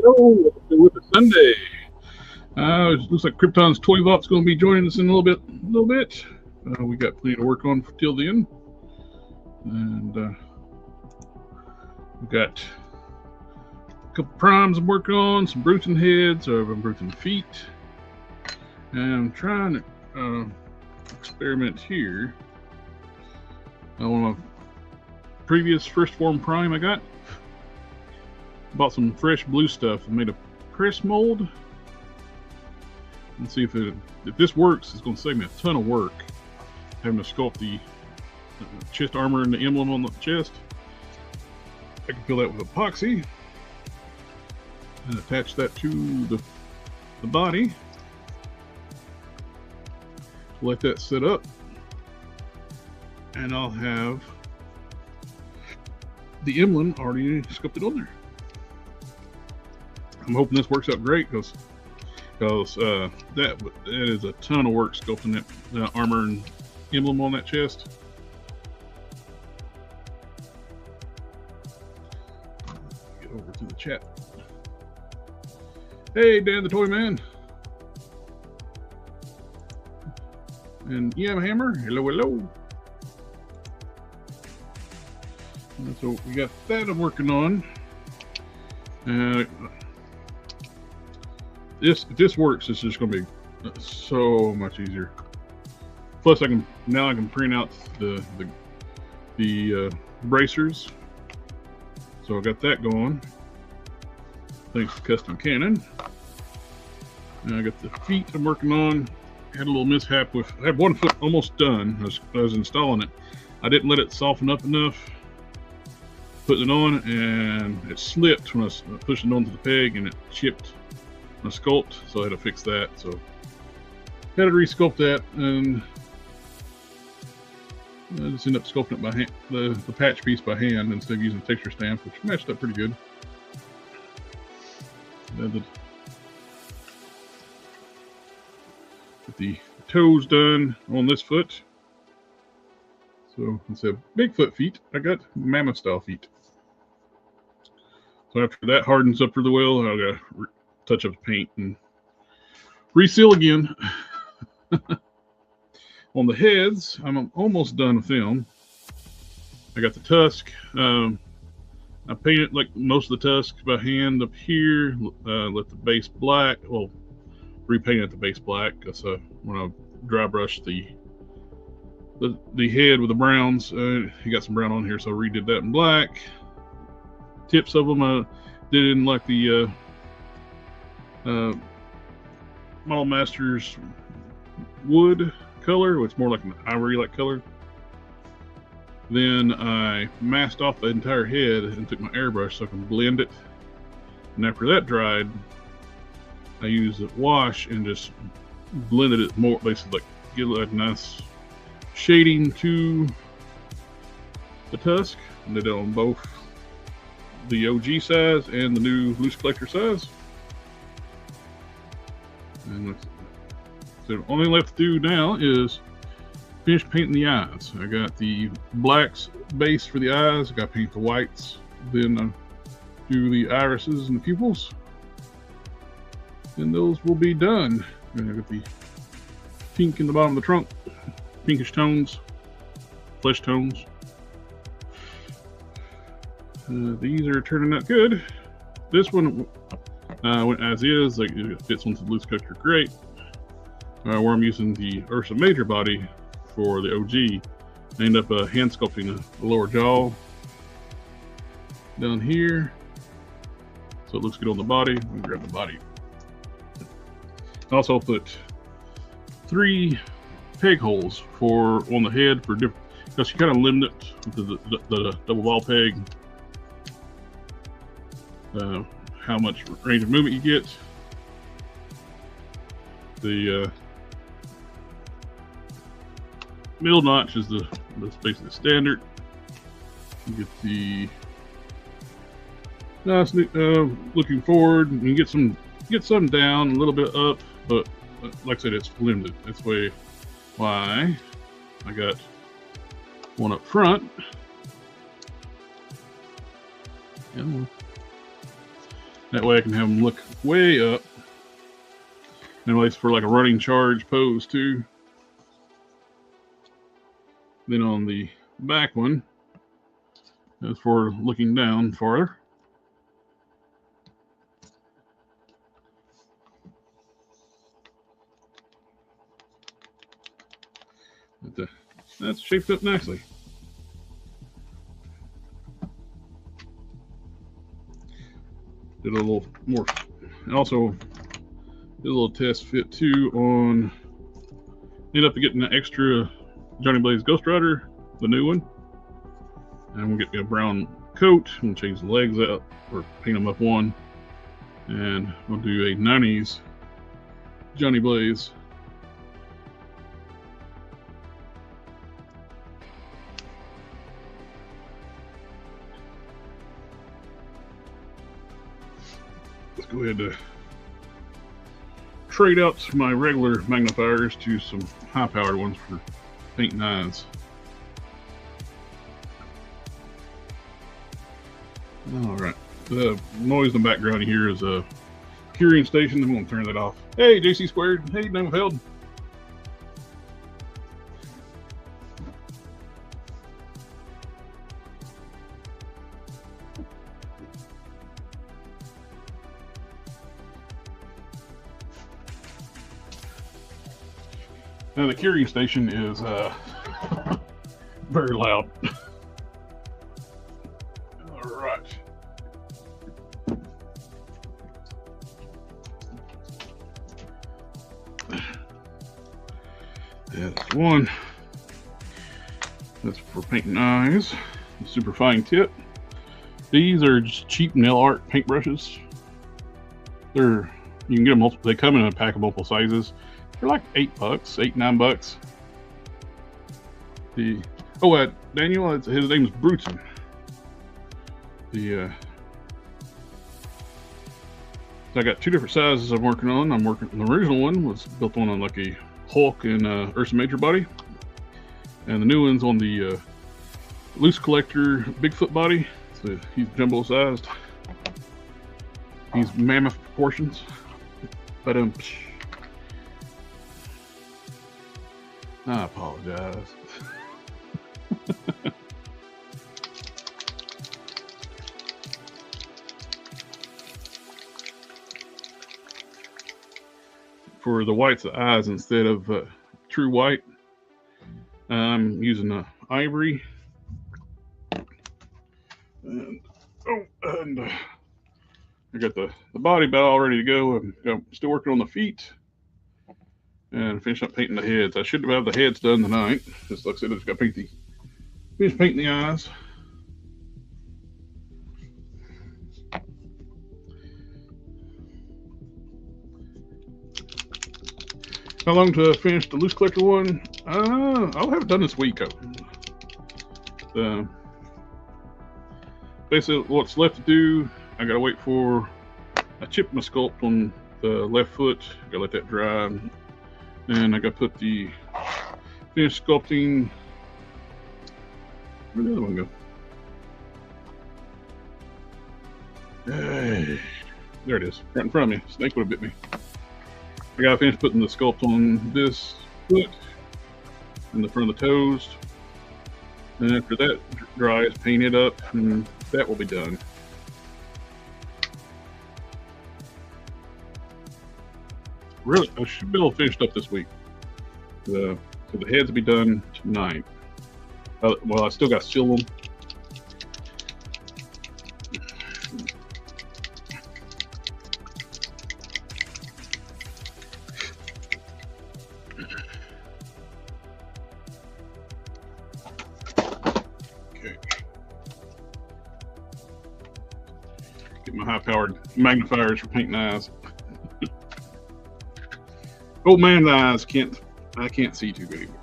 Welcome to WIP IT Sunday. It looks like Krypton's 20 volts going to be joining us in a little bit. We got plenty to work on till then, and we've got a couple primes I'm working on, some bruising heads, some bruising feet, and I'm trying to experiment here. One of my previous first form prime I got. Bought some fresh blue stuff and made a press mold. And see if this works. It's going to save me a ton of work having to sculpt the chest armor and the emblem on the chest. I can fill that with epoxy and attach that to the body. Let that set up, and I'll have the emblem already sculpted on there. I'm hoping this works out great because that is a ton of work sculpting that armor and emblem on that chest. Get over to the chat. Hey, Dan the Toy Man. And yeah, Hammer. Hello. And so we got that I'm working on. If this works, it's just going to be so much easier. Plus, I can print out the bracers. So I got that going. Thanks to Custom Cannon. And I got the feet I'm working on. Had a little mishap with. I had one foot almost done. I was installing it. I didn't let it soften up enough. Putting it on, and it slipped when I was pushing it onto the peg, and it chipped my sculpt, so I had to fix that. So had to resculpt that, and I just ended up sculpting it by hand, the patch piece by hand instead of using a texture stamp, which matched up pretty good. Get the toes done on this foot. So instead of Bigfoot feet, I got mammoth style feet. So after that hardens up really well, I'll gotta touch up the paint and reseal again. On the heads, I'm almost done with them. I got the tusk. I painted like most of the tusk by hand up here. Let the base black. Well, repainted the base black because when I dry brushed the head with the browns, you got some brown on here, so I redid that in black. Tips of them I did in like the Model Masters wood color, which is more like an ivory-like color. Then I masked off the entire head and took my airbrush so I can blend it. And after that dried, I used a wash and just blended it more, basically like get a nice shading to the tusk. And did it on both the OG size and the new loose collector size. And so the only left to do now is finish painting the eyes. I got the blacks base for the eyes. I got to paint the whites. Then I do the irises and the pupils. And those will be done. And I got the pink in the bottom of the trunk. Pinkish tones. Flesh tones. These are turning out good. This one went as is, like it fits onto the loose collector great. Where I'm using the Ursa Major body for the OG, I end up hand sculpting the lower jaw down here, so it looks good on the body. Let me grab the body. I also put 3 peg holes on the head for different, because you kind of limit it with the double ball peg. How much range of movement you get. The middle notch is that's basically standard. You get the nice looking forward, and you get some down, a little bit up, but like I said, it's limited. That's why I got one up front. That way I can have them look way up. And at least for like a running charge pose too. Then on the back one, that's for looking down farther. But that's shaped up nicely. Did a little more, also did a little test fit too on, ended up getting an extra Johnny Blaze Ghost Rider, the new one. And we'll get me a brown coat and change the legs out or paint them up one. And we'll do a 90s Johnny Blaze. Let's go ahead and trade out my regular magnifiers to some high-powered ones for painting eyes. All right, the noise in the background here is a curing station. I'm going to turn that off. Hey, JC Squared. Hey, Numfeld. Now the curing station is very loud. All right. That's one. That's for painting eyes. Super fine tip. These are just cheap nail art paintbrushes. You can get them multiple. They come in a pack of multiple sizes. They're like $8, $8-9. Daniel, his name's Bruton. So I got two different sizes I'm working on. The original one was built on like a Hulk and Ursa Major body, and the new one's on the loose collector Bigfoot body. So he's jumbo sized. He's mammoth proportions. But I apologize. For the whites of eyes, instead of true white, I'm using ivory. And I got the body about all ready to go. I'm still working on the feet and finish up painting the heads. I should have the heads done tonight. Just like I said, I just got to finish painting the eyes. How long to finish the loose collector one? I'll have it done this week. Basically, what's left to do, I gotta wait for I chipped my sculpt on the left foot. Gotta let that dry, and I gotta put the finished sculpting. Where'd the other one go? Hey, there it is, right in front of me. Snake would have bit me. I gotta finish putting the sculpt on this foot and the front of the toes, and after that dries, paint it up, and that will be done. Really, I should be able to finish up this week. So the heads will be done tonight. Well, I still got to seal them. Get my high-powered magnifiers for painting eyes. Old man's eyes I can't see too good anymore.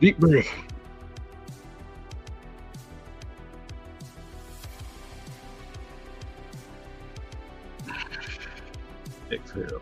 Deep breath. Exhale.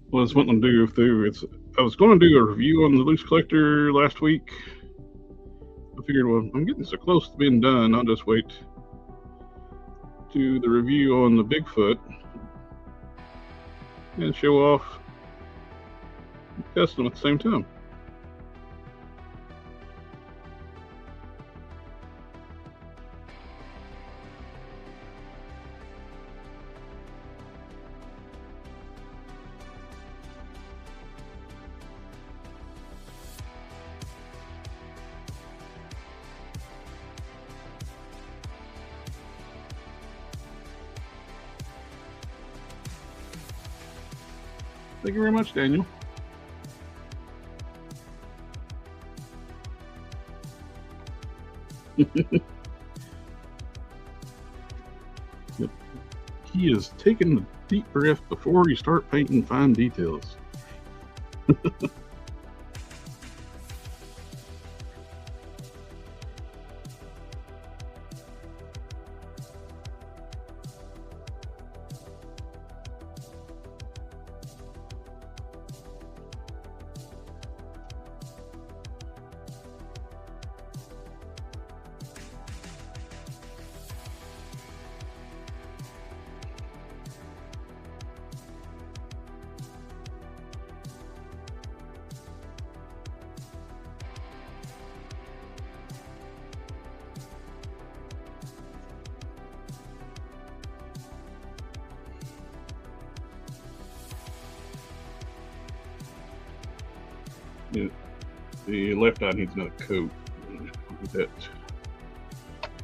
Well, it's what I'm do through. I was going to do a review on the loose collector last week. I figured, well, I'm getting so close to being done, I'll just wait to the review on the Bigfoot and show off and test them at the same time. Thank you very much, Daniel. Yep. He is taking a deep breath before you start painting fine details. Yeah, the left eye needs another coat. I'll do that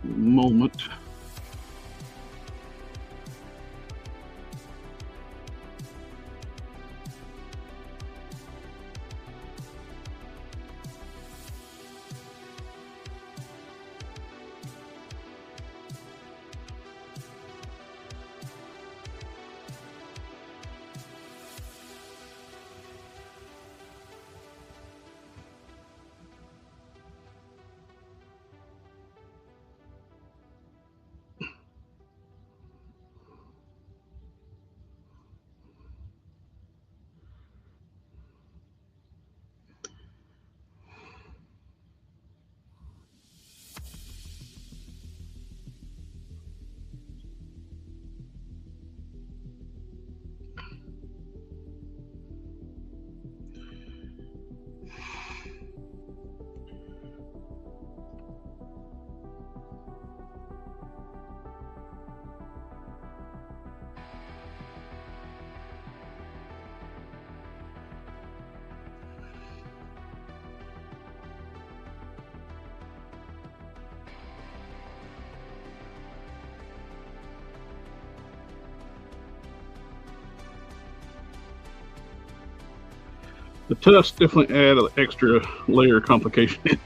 in a moment. The tufts definitely add an extra layer of complication.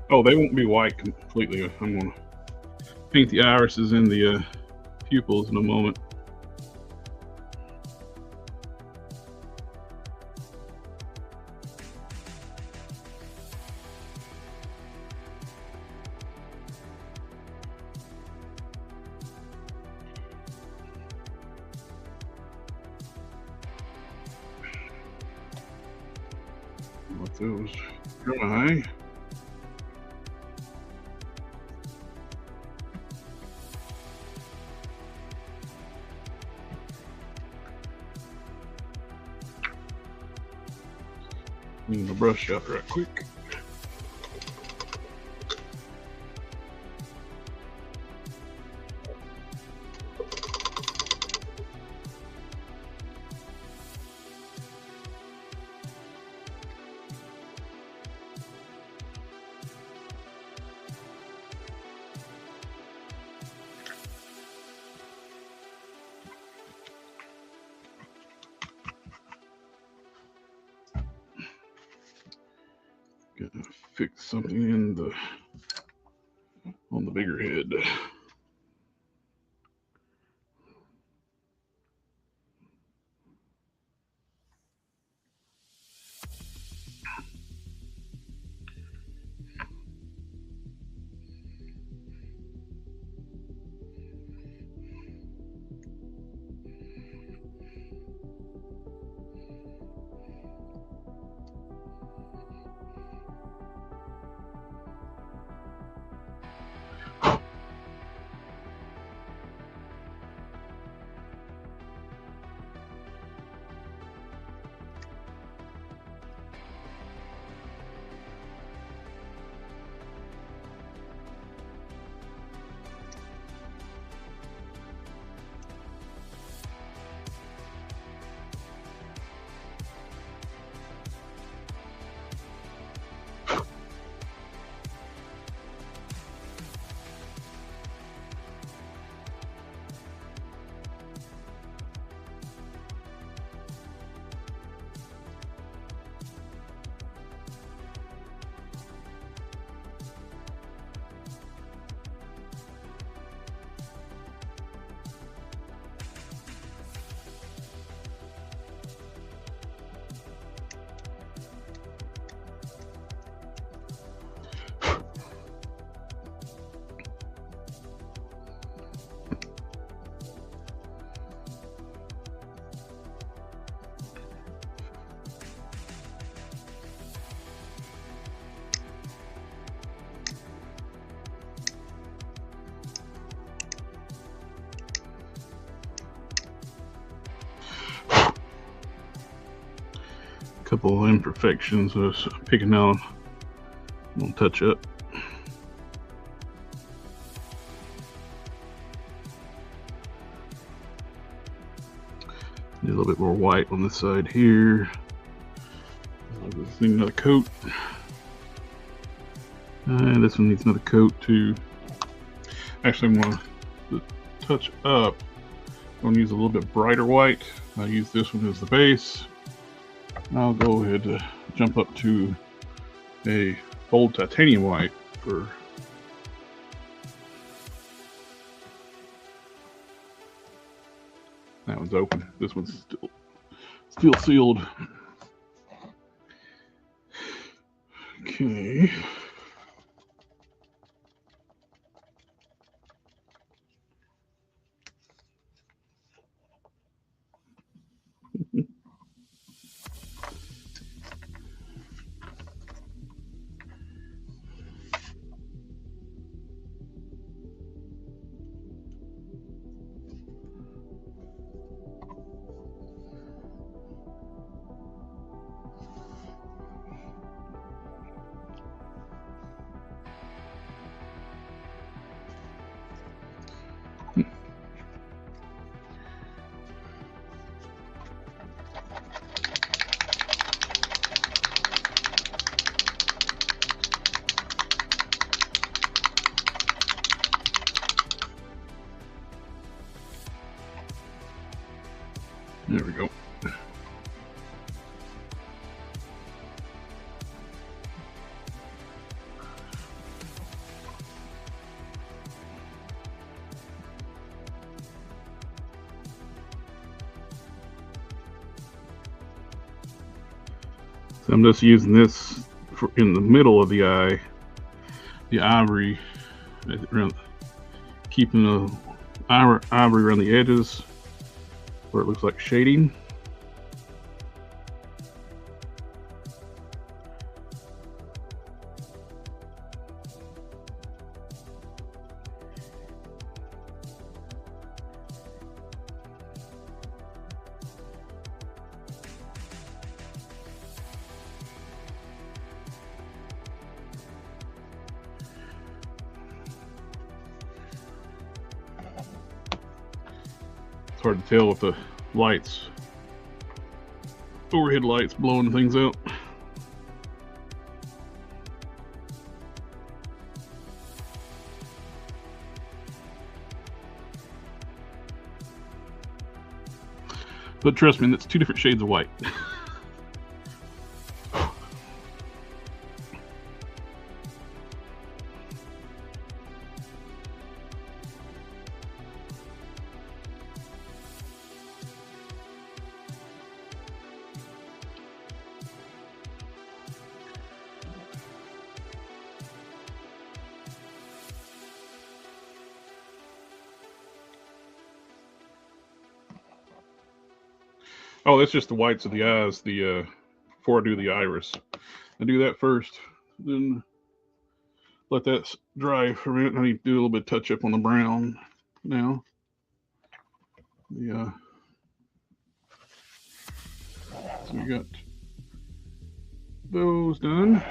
Oh, they won't be white completely. I'm going to paint the irises and the pupils in a moment. those dry. Clean the brush out right quick. Gotta fix something in on the bigger head. Couple of imperfections I was picking out. I'm gonna touch up. Need a little bit more white on this side here. This needs another coat. And this one needs another coat too. Actually, I'm gonna touch up. I'm gonna use a little bit brighter white. I'll use this one as the base. I'll go ahead and jump up to a bold titanium white for that one's open. This one's still sealed. Okay. There we go. So I'm just using this for in the middle of the eye, the ivory, around, keeping the ivory around the edges where it looks like shading. It's hard to tell with the lights, overhead lights blowing things out. But trust me, that's two different shades of white. Oh, that's just the whites of the eyes. Before I do the iris, I do that first, then let that dry for a minute. I need to do a little bit of touch up on the brown now. Yeah. So we got those done,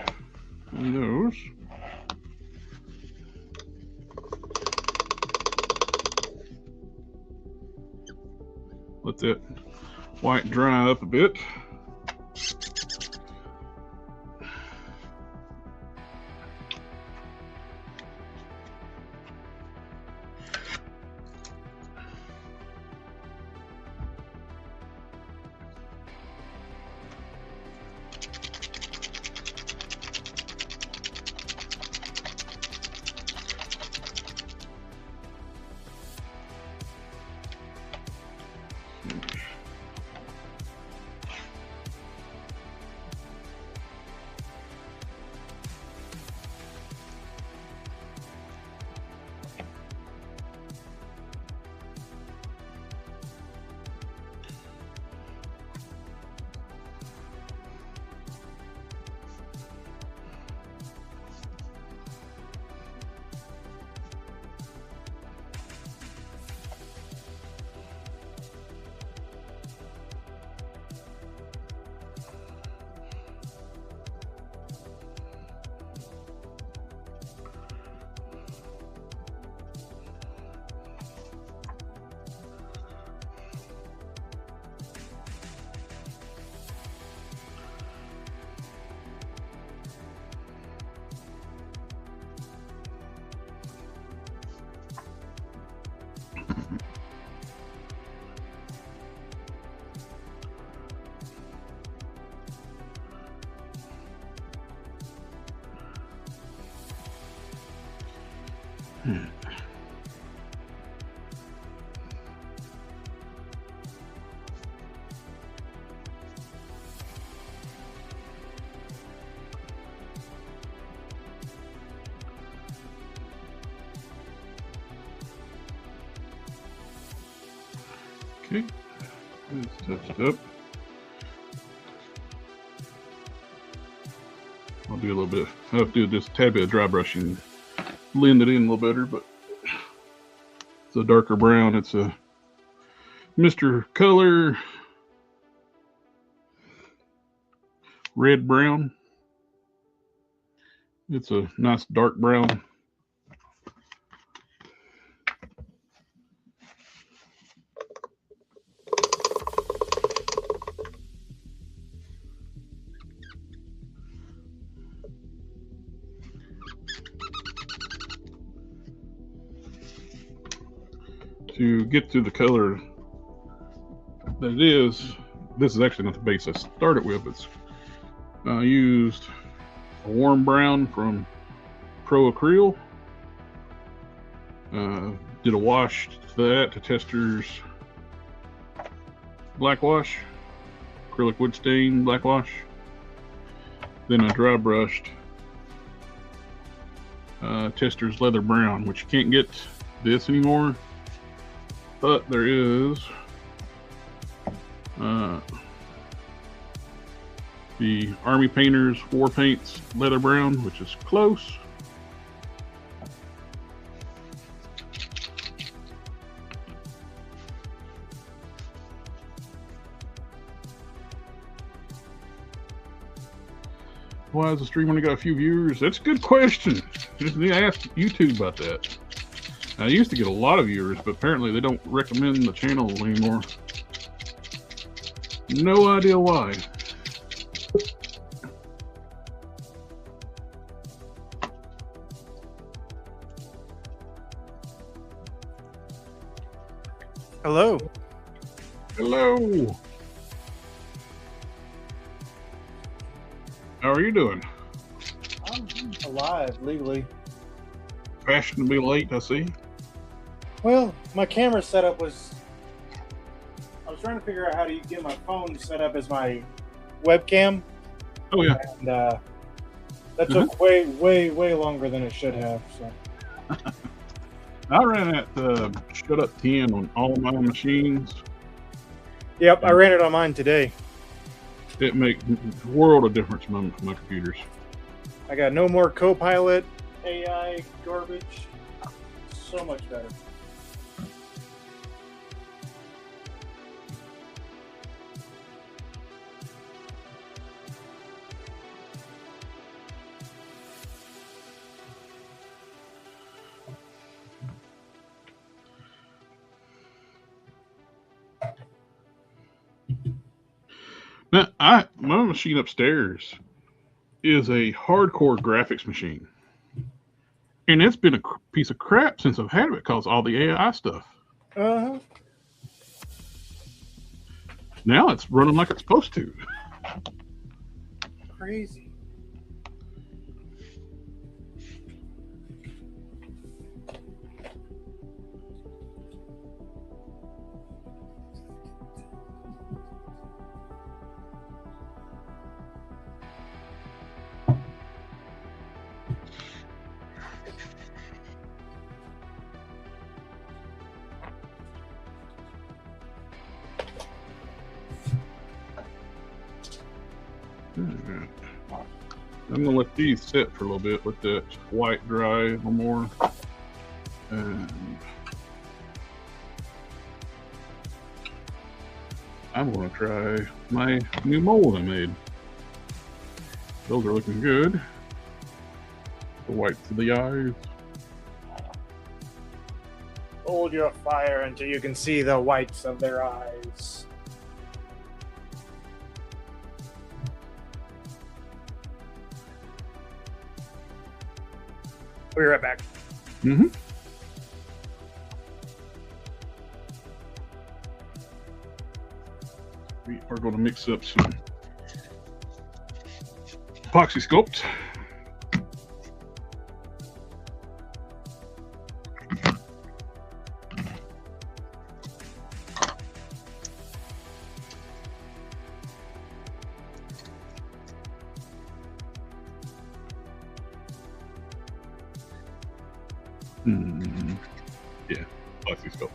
and those. Let that white dry up a bit. Okay, it's touched up. I'll do a little bit. I have to do just a tad bit of dry brushing, blend it in a little better. But it's a darker brown. It's a Mr. Color red brown. It's a nice dark brown. To get to the color that it is, this is actually not the base I started with. It's I used a warm brown from Pro Acryl. Did a wash to that to Tester's black wash, acrylic wood stain black wash. Then I dry brushed Tester's leather brown, which you can't get this anymore. But there is the Army Painters War Paints leather brown, which is close. Why is the stream only got a few viewers? That's a good question. Just need to ask YouTube about that. I used to get a lot of viewers, but apparently they don't recommend the channel anymore. No idea why. Hello. Hello. How are you doing? I'm alive legally. Fashionably late, I see. Well, my camera setup was. I was trying to figure out how to get my phone set up as my webcam. Oh yeah. And that took way longer than it should have. So. I ran at shut up 10 on all my machines. Yep, I ran it on mine today. It makes a world of difference on my computers. I got no more Copilot AI garbage. So much better. Now, my machine upstairs is a hardcore graphics machine. And it's been a piece of crap since I've had it because all the AI stuff. Uh-huh. Now it's running like it's supposed to. Crazy. I'm gonna let these sit for a little bit, let that white dry a little more. And I'm gonna try my new mold I made. Those are looking good. The whites of the eyes. Hold your fire until you can see the whites of their eyes. We'll be right back. Mm-hmm. We are going to mix up some epoxy sculpt. Yeah, epoxy sculpt.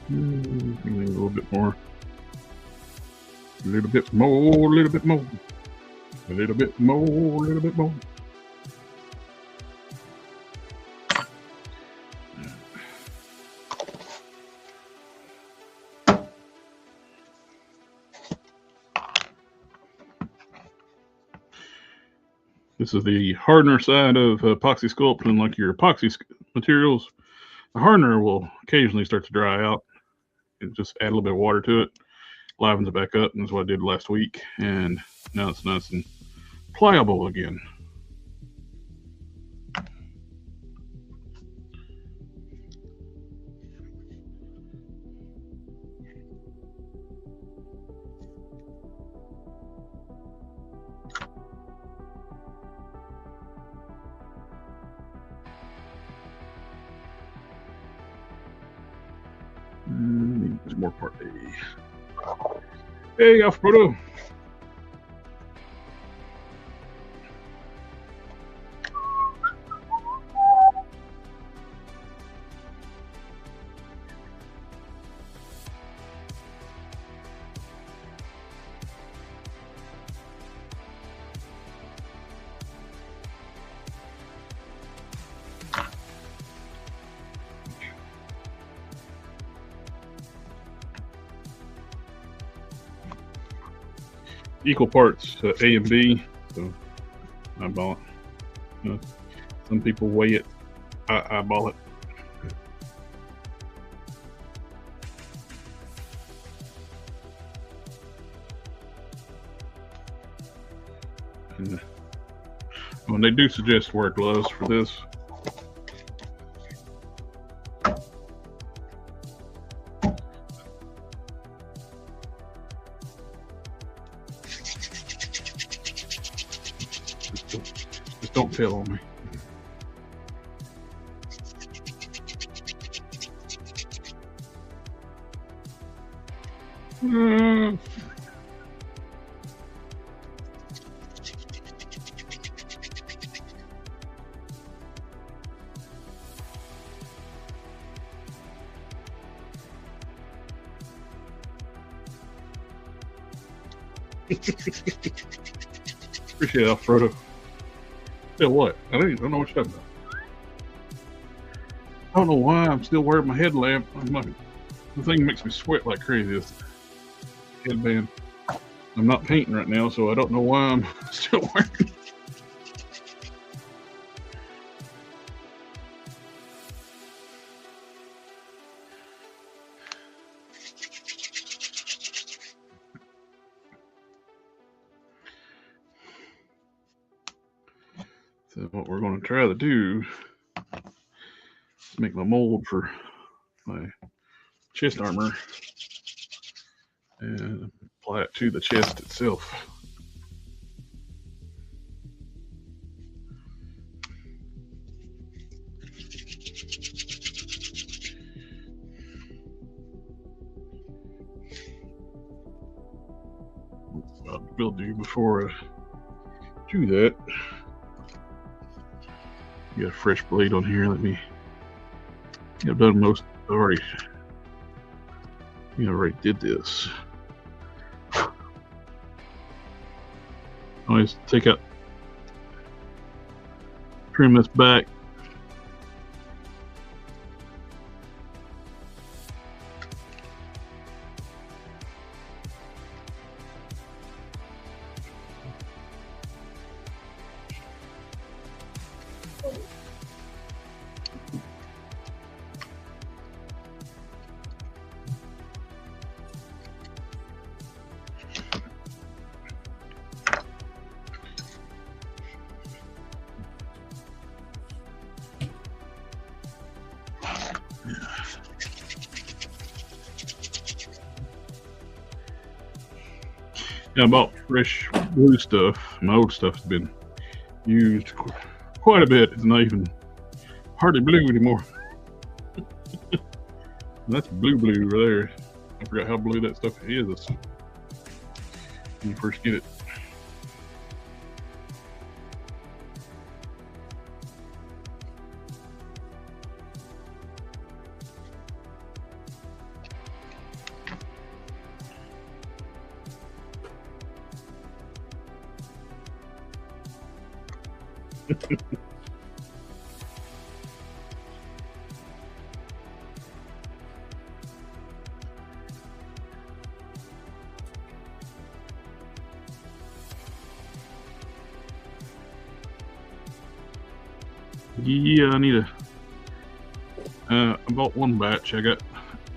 A little bit more. A little bit more, a little bit more. A little bit more, a little bit more. This is the hardener side of epoxy sculpt, and like your epoxy materials, the hardener will occasionally start to dry out. And just add a little bit of water to it, livens it back up, and that's what I did last week. And now it's nice and pliable again. There's more part A. Hey, Alfredo. equal parts A and B, so I bought it. Some people weigh it. I bought it. And when they do suggest wear gloves for this. Just don't tell on me. Appreciate that, Frodo. Tell what? I don't know what you're talking about. I don't know why I'm still wearing my headlamp. The thing makes me sweat like crazy. This headband. I'm not painting right now, so I don't know why I'm still wearing it. So what we're going to try to do is make my mold for my chest armor and apply it to the chest itself. What I will do before I do that, got a fresh blade on here. I've done most already. I already did this. Always trim this back. Yeah, I bought fresh blue stuff. My old stuff's been used quite a bit. It's not even hardly blue anymore. That's blue right there. I forgot how blue that stuff is when you first get it. Yeah, I need I bought one batch. I got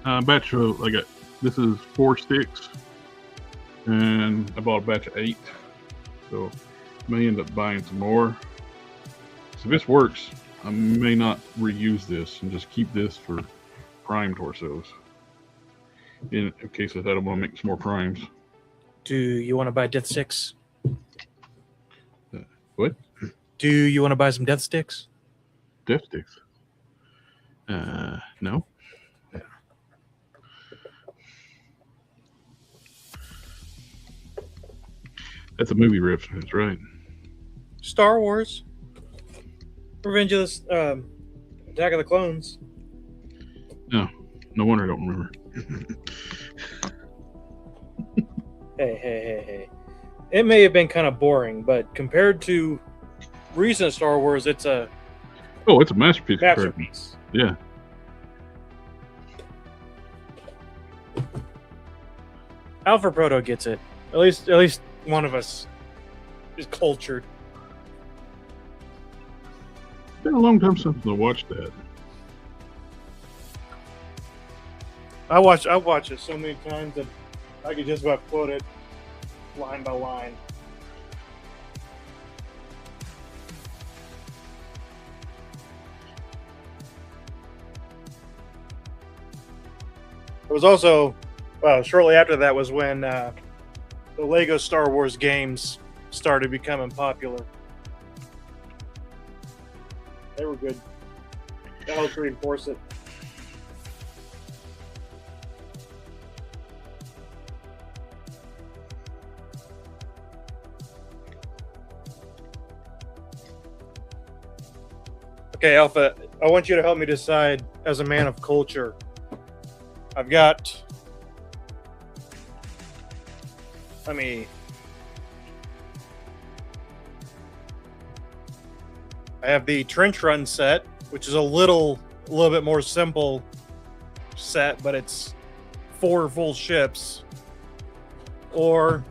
a batch of, this is 4 sticks, and I bought a batch of 8. So I may end up buying some more. So if this works, I may not reuse this and just keep this for prime torsos. In case I don't want to make some more primes. Do you want to buy death sticks? What? Do you want to buy some death sticks? Death sticks? No. Yeah. That's a movie reference, right? Star Wars. Revenge of the Attack of the Clones. No wonder I don't remember. Hey. It may have been kind of boring, but compared to recent Star Wars, it's a masterpiece. masterpiece. Yeah. Alpha Proto gets it. At least one of us is cultured. It's been a long time since I watched that. I watch it so many times that I could just about quote it line by line. It was also, shortly after that was when the Lego Star Wars games started becoming popular. They were good. That helped reinforce it. Okay, Alpha, I want you to help me decide as a man of culture. I have the trench run set, which is a little bit more simple set, but it's 4 full ships. Or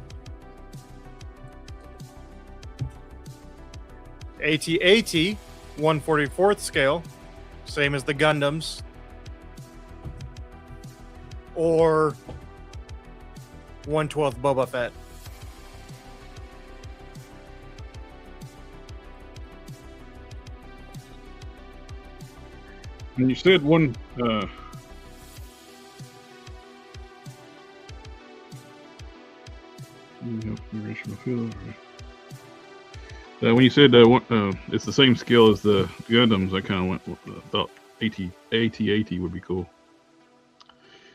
AT-AT, 1/44th scale, same as the Gundams. Or 1/12 Boba Fett. And you said one. When you said it's the same scale as the Gundams, I kind of thought AT-AT would be cool.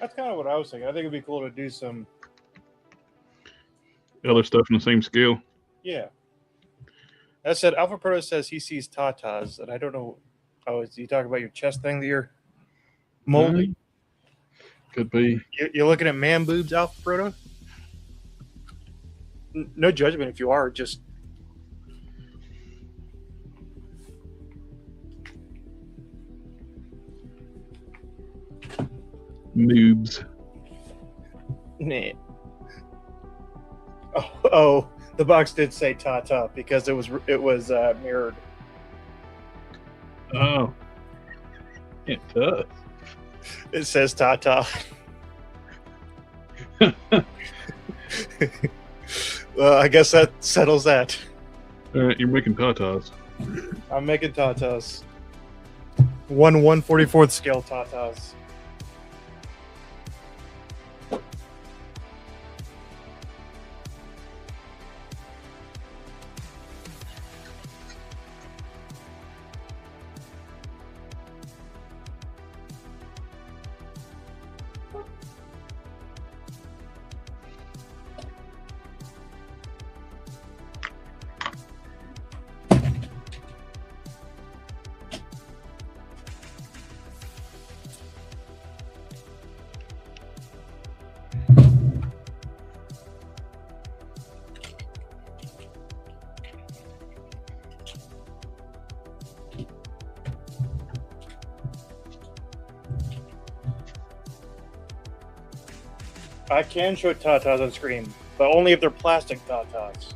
That's kind of what I was thinking. I think it'd be cool to do some other stuff in the same scale. Yeah. That said, Alpha Proto says he sees tatas, and I don't know. Oh, is he talking about your chest thing that you're molding? Could be. You're looking at man boobs, Alpha Proto? No judgment if you are, just... Noobs. Nah. Oh, the box did say Tata because it was mirrored. Oh, it does. It says Tata. Well, I guess that settles that. All right, you're making tatas. I'm making tatas. 1/144th scale tatas. I can show tatas on screen, but only if they're plastic tatas.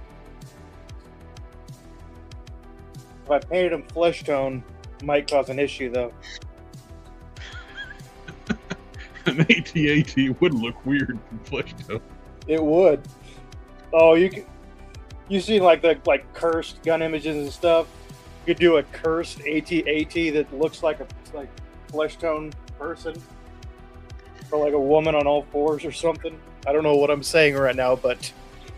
If I painted them flesh tone, it might cause an issue, though. An AT-AT would look weird in flesh tone. It would. Oh, you see like cursed gun images and stuff. You could do a cursed AT-AT that looks like a flesh tone person. Or like a woman on all fours or something. I don't know what I'm saying right now, but...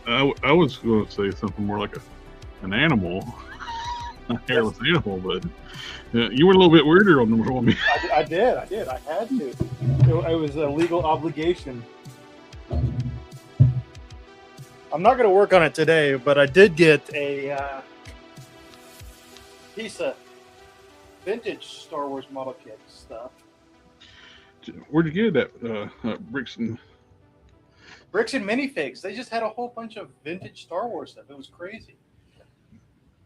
I was going to say something more like an animal. A hairless animal, but you were a little bit weirder on the one. I did. I had to. It was a legal obligation. I'm not going to work on it today, but I did get a piece of vintage Star Wars model kit stuff. Where'd you get that? Bricks and Minifigs. They just had a whole bunch of vintage Star Wars stuff. It was crazy.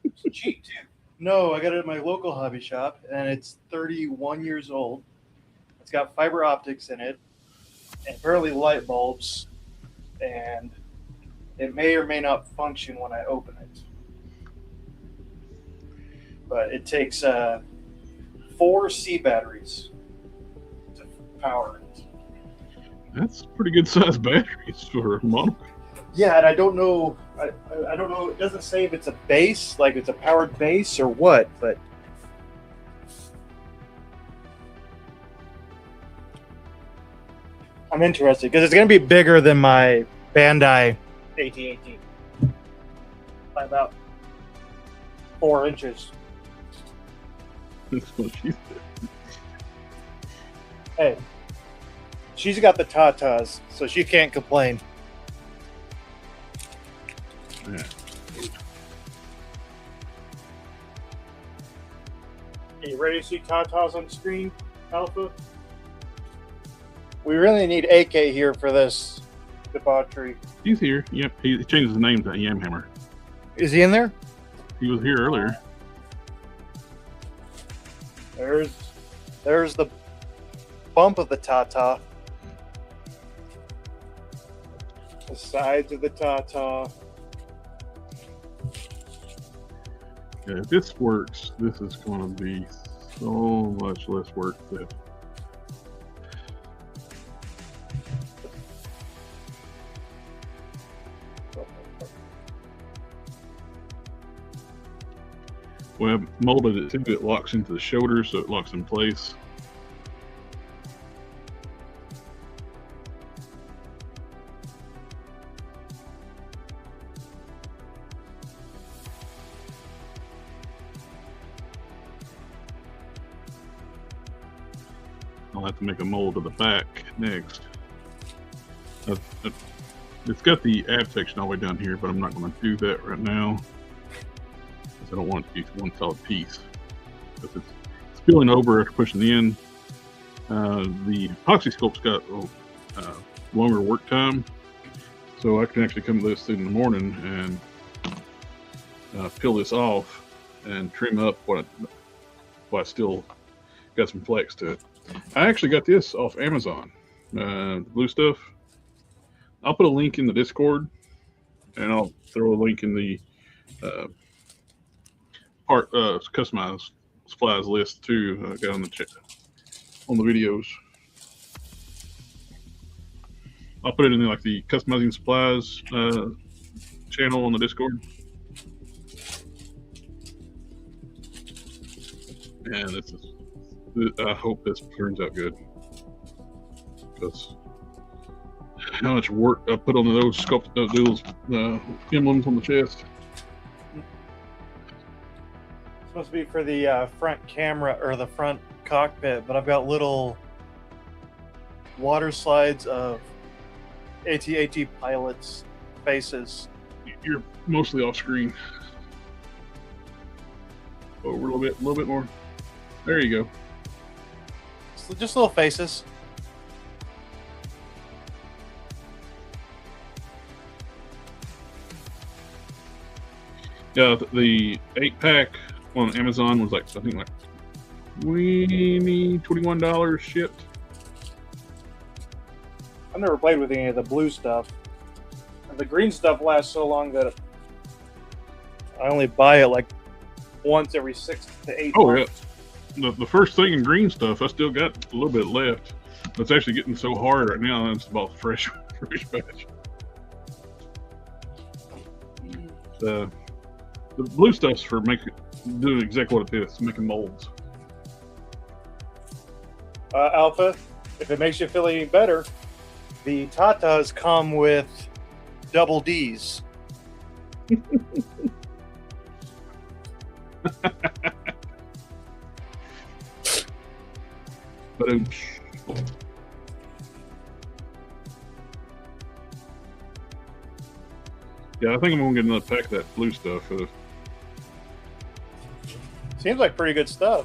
It's cheap too. No, I got it at my local hobby shop, and it's 31 years old. It's got fiber optics in it, and apparently light bulbs, and It may or may not function when I open it. But it takes 4 C batteries to power it. That's pretty good sized batteries for a model. Yeah, and I don't know. I don't know. It doesn't say if it's a base, like it's a powered base or what, but I'm interested because it's going to be bigger than my Bandai AT-AT by about 4 inches. That's what she said. Hey, she's got the tatas, so she can't complain. Yeah. Are you ready to see tatas on screen, Alpha? We really need AK here for this debauchery. He's here. Yep, he changed his name to Yamhammer. Is he in there? He was here earlier. There's the bump of the Tata. The sides of the Tata. Yeah, if this works, this is going to be so much less work that well, I've molded it too. It locks into the shoulder, so it locks in place. I'll have to make a mold of the back next. It's got the ab section all the way down here, but I'm not going to do that right now because I don't want it to be one solid piece. Because it's spilling over after pushing in. The epoxy sculpt's got longer work time, so I can actually come to this in the morning and peel this off and trim up what I still got some flex to it. I actually got this off Amazon, blue stuff. I'll put a link in the Discord, and I'll throw a link in the customized supplies list too. I got on the videos. I'll put it in like the customizing supplies channel on the Discord. And this is. I hope this turns out good, because how much work I put on those those emblems on the chest. It's supposed to be for the front camera or the front cockpit, but I've got little water slides of AT-AT pilots' faces. You're mostly off screen. Over a little bit more. There you go. Just little faces. Yeah, the 8-pack on Amazon was like, I think like $21 shipped. I've never played with any of the blue stuff. And the green stuff lasts so long that I only buy it like once every 6 to 8 months. Oh yeah. The first thing in green stuff, I still got a little bit left. It's actually getting so hard right now. It's about fresh batch. The blue stuff's for doing exactly what it is, making molds. Alpha, if it makes you feel any better, the Tatas come with double Ds. But yeah, I think I'm gonna get another pack of that blue stuff. Seems like pretty good stuff.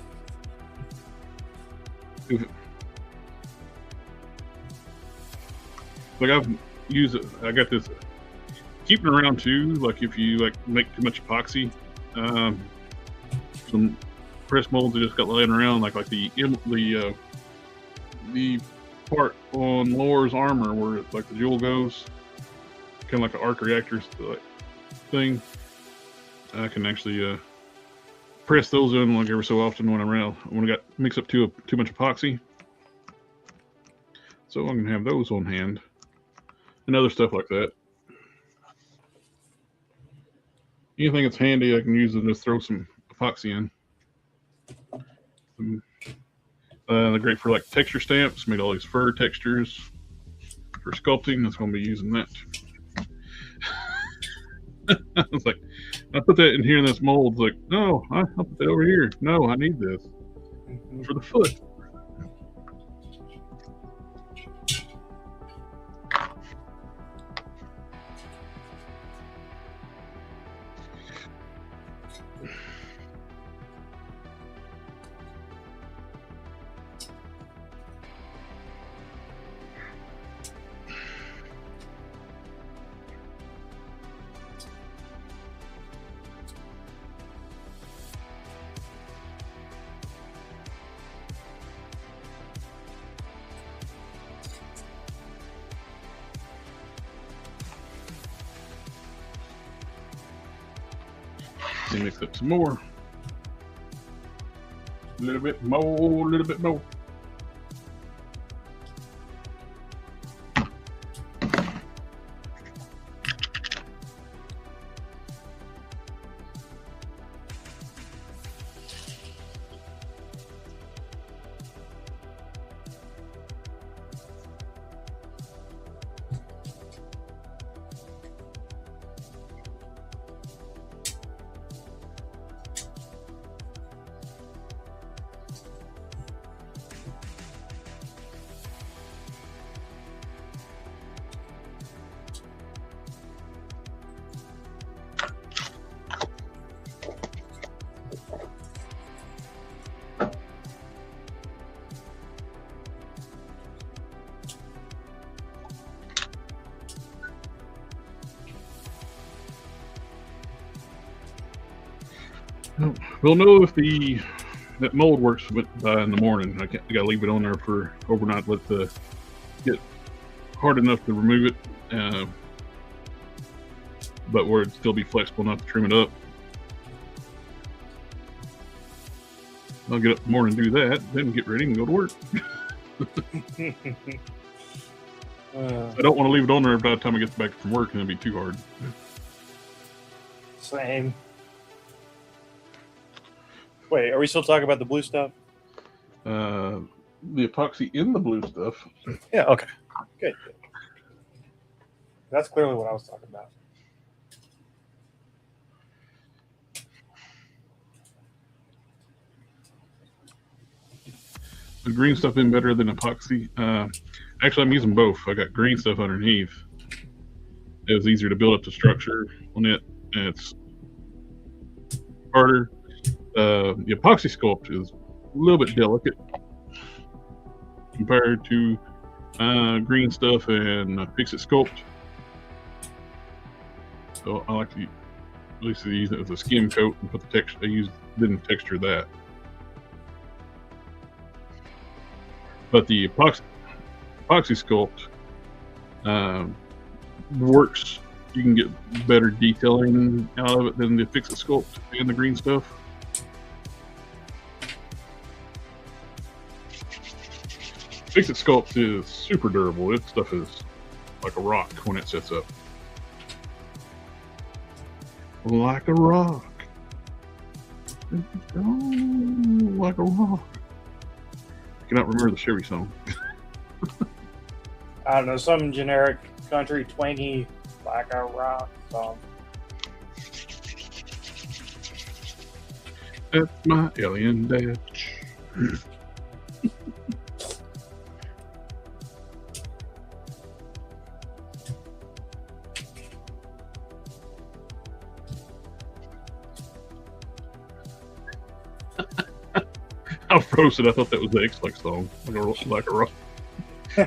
Like I've used it. I got this. Keeping around too. Like if you like make too much epoxy, some press molds I just got laying around, like the part on Laura's armor where like the jewel goes. kind of like an arc reactor thing. I can actually press those in like every so often when I got mix up too much epoxy. So I'm gonna have those on hand and other stuff like that. Anything that's handy, I can use to just throw some epoxy in. They're great for like texture stamps. Made all these fur textures for sculpting. That's going to be using that. I was like, I put that in here in this mold. It's like, no, I'll put that over here. No, I need this for the foot. Mix up some more. A little bit more, a little bit more. We'll know if that mold works by in the morning. I gotta leave it on there for overnight. Let the get hard enough to remove it, but where it'd still be flexible enough to trim it up. I'll get up in the morning and do that, then get ready and go to work. I don't want to leave it on there by the time I get back from work, and it'll be too hard. Same. Wait, are we still talking about the blue stuff? The epoxy in the blue stuff. Yeah, okay. Good. That's clearly what I was talking about. The green stuff in better than epoxy. Actually, I'm using both. I got green stuff underneath. It was easier to build up the structure on it, and it's harder. The epoxy sculpt is a little bit delicate compared to green stuff and Fixit sculpt. So I like to at least use it as a skim coat and put the texture. Didn't texture that, but the epoxy sculpt works. You can get better detailing out of it than the Fixit sculpt and the green stuff. Fixit sculpt is super durable. Its stuff is like a rock when it sets up. Like a rock. Oh, like a rock. I cannot remember the Chevy song. I don't know, some generic country twangy like a rock song. That's my alien dad. I froze it. I thought that was the X-Flex song. Like a rock. Huh?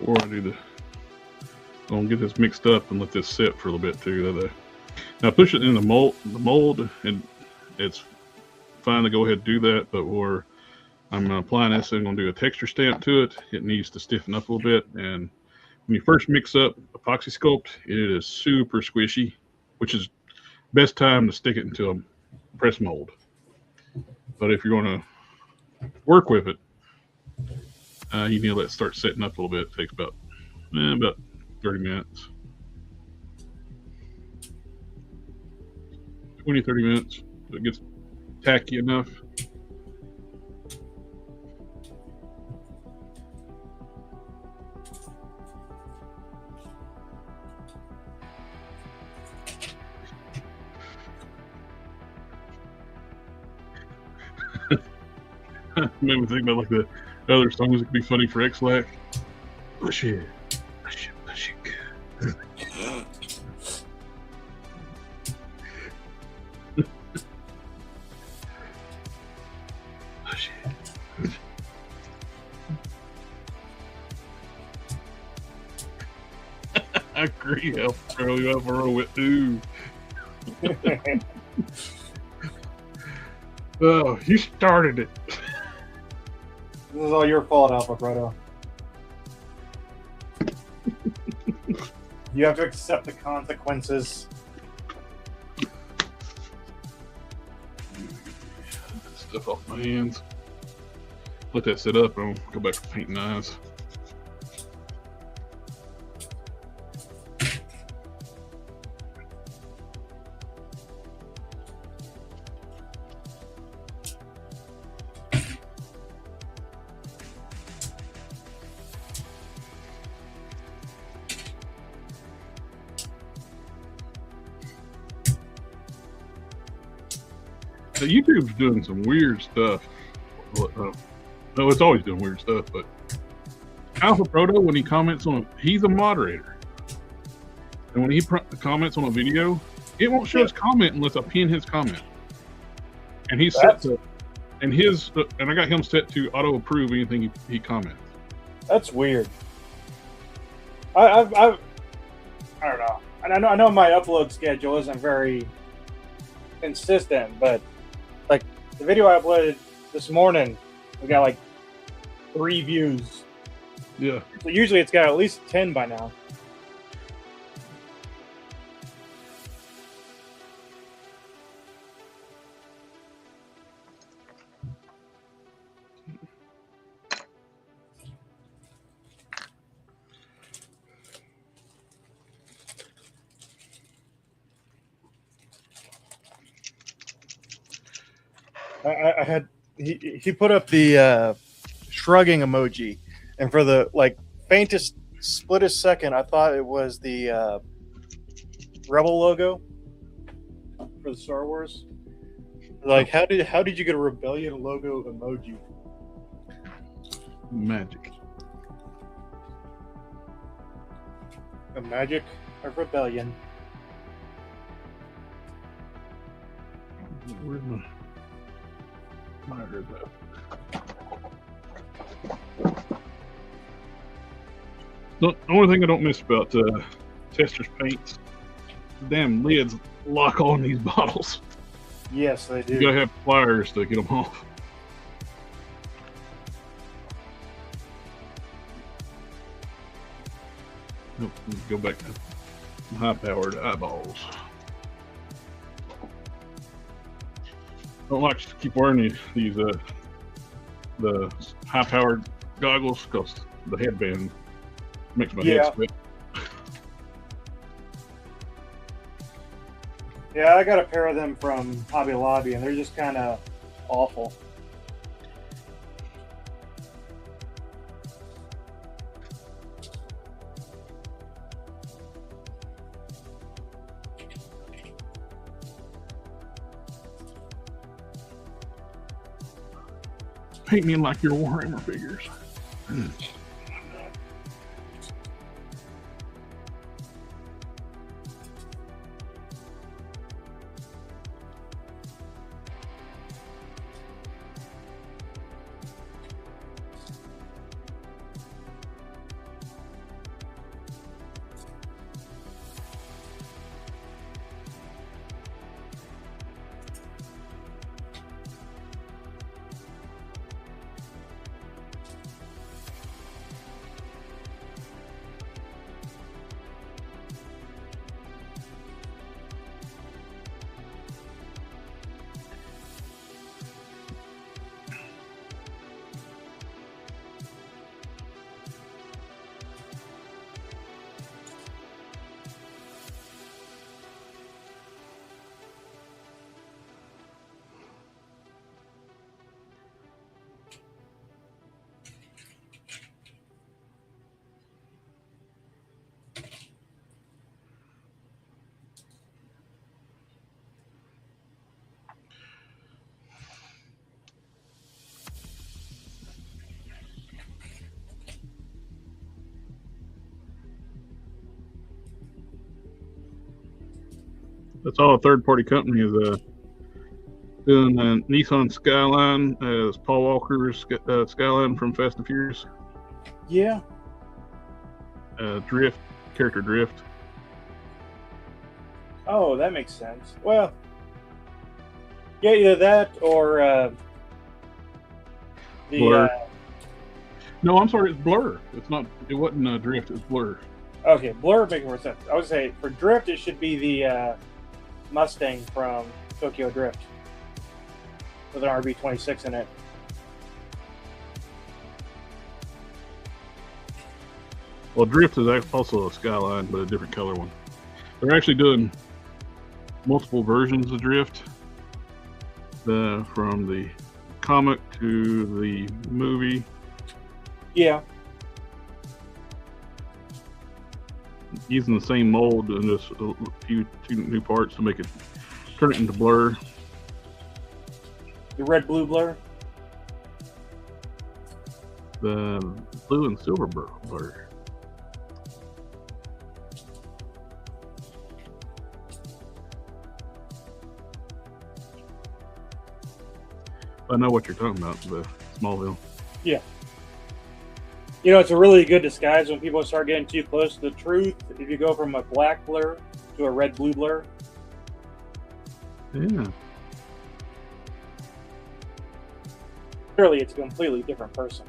before I do the, I'm gonna get this mixed up and let this sit for a little bit too. Now push it in the mold, and it's fine to go ahead and do that. But I'm applying this, I'm gonna do a texture stamp to it. It needs to stiffen up a little bit. And when you first mix up epoxy sculpt, it is super squishy, which is best time to stick it into a press mold. But if you're gonna work with it, you need to let it start setting up a little bit. It takes about 30 minutes. 20, 30 minutes. So it gets tacky enough. Made me think about like the other songs that could be funny for X-Lac. Push it. Push it. Push it. Push it. I agree. I'll throw you up a with ooh. Oh, you started it. This is all your fault, Alpha Proto. You have to accept the consequences. Stuff off my hands. Let that sit up and I'll go back to painting eyes. YouTube's doing some weird stuff. No, it's always doing weird stuff, but Alpha Proto, when he comments on, he's a moderator. And when he comments on a video, it won't show his comment unless I pin his comment. And he's set to, and I got him set to auto approve anything he comments. That's weird. I don't know. And I know my upload schedule isn't very consistent, but like the video I uploaded this morning, we got like 3 views. Yeah. So usually it's got at least 10 by now. I had he put up the shrugging emoji, and for the like faintest splittest second, I thought it was the Rebel logo for the Star Wars. Like, how did you get a Rebellion logo emoji? Magic. The magic of Rebellion. Where's my monitor though? The only thing I don't miss about Tester's paints, the damn lids lock on these bottles. Yes, they do. You gotta have pliers to get them off. Nope, go back to high-powered eyeballs. I don't like to keep wearing these the high-powered goggles because the headband makes my head sweat. Yeah, I got a pair of them from Hobby Lobby, and they're just kind of awful. Paint me like your Warhammer figures. That's all a third-party company is doing. Nissan Skyline as Paul Walker's Skyline from Fast and Furious. Yeah. Drift, character Drift. Oh, that makes sense. Well, yeah, either that or Blur. No, I'm sorry, it's Blur. It's not. It wasn't Drift. It's Blur. Okay, Blur makes more sense. I would say for Drift, it should be the Mustang from Tokyo Drift with an RB26 in it. Well, Drift is also a Skyline, but a different color one. They're actually doing multiple versions of Drift, from the comic to the movie. Yeah. Using the same mold and just a few two new parts to make it turn it into Blur. The red blue Blur. The blue and silver Blur. I know what you're talking about, the Smallville. Yeah. You know, it's a really good disguise when people start getting too close to the truth. If you go from a black Blur to a red blue Blur. Yeah. Clearly, it's a completely different person.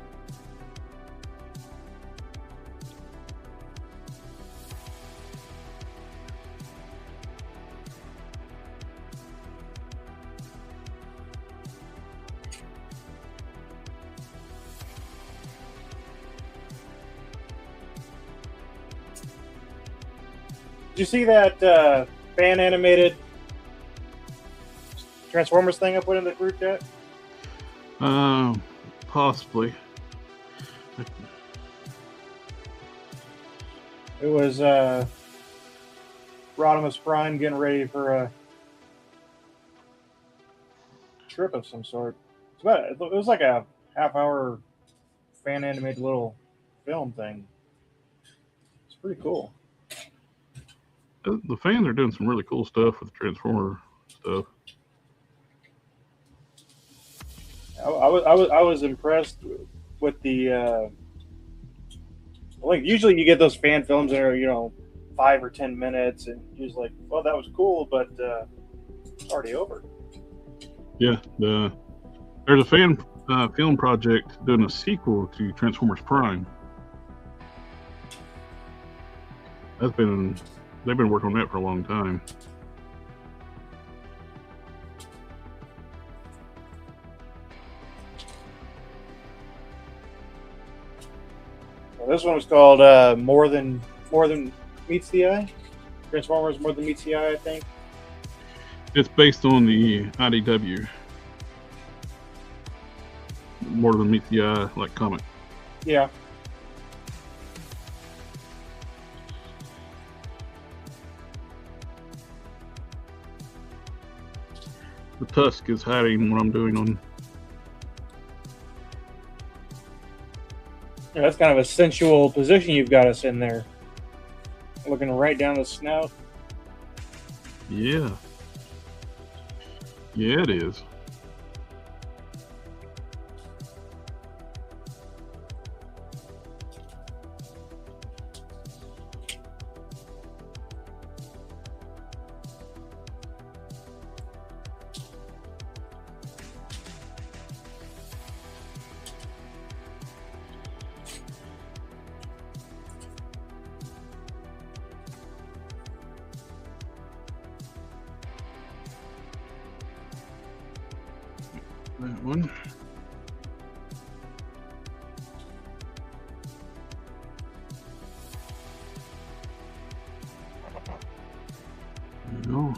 Did you see that fan animated Transformers thing I put in the group chat? Possibly. It was Rodimus Prime getting ready for a trip of some sort. It was like a half-hour fan animated little film thing. It's pretty cool. The fans are doing some really cool stuff with Transformer stuff. I was impressed with the like usually you get those fan films that are 5 or 10 minutes and you're just like, well, that was cool, but it's already over. Yeah, there's a fan film project doing a sequel to Transformers Prime. They've been working on that for a long time. Well, this one was called More Than Meets the Eye. Transformers More Than Meets the Eye, I think. It's based on the IDW. More Than Meets the Eye, like comic. Yeah. The Tusk is hiding what I'm doing on. Yeah, that's kind of a sensual position you've got us in there. Looking right down the snout. Yeah. Yeah, it is. That one. There we go.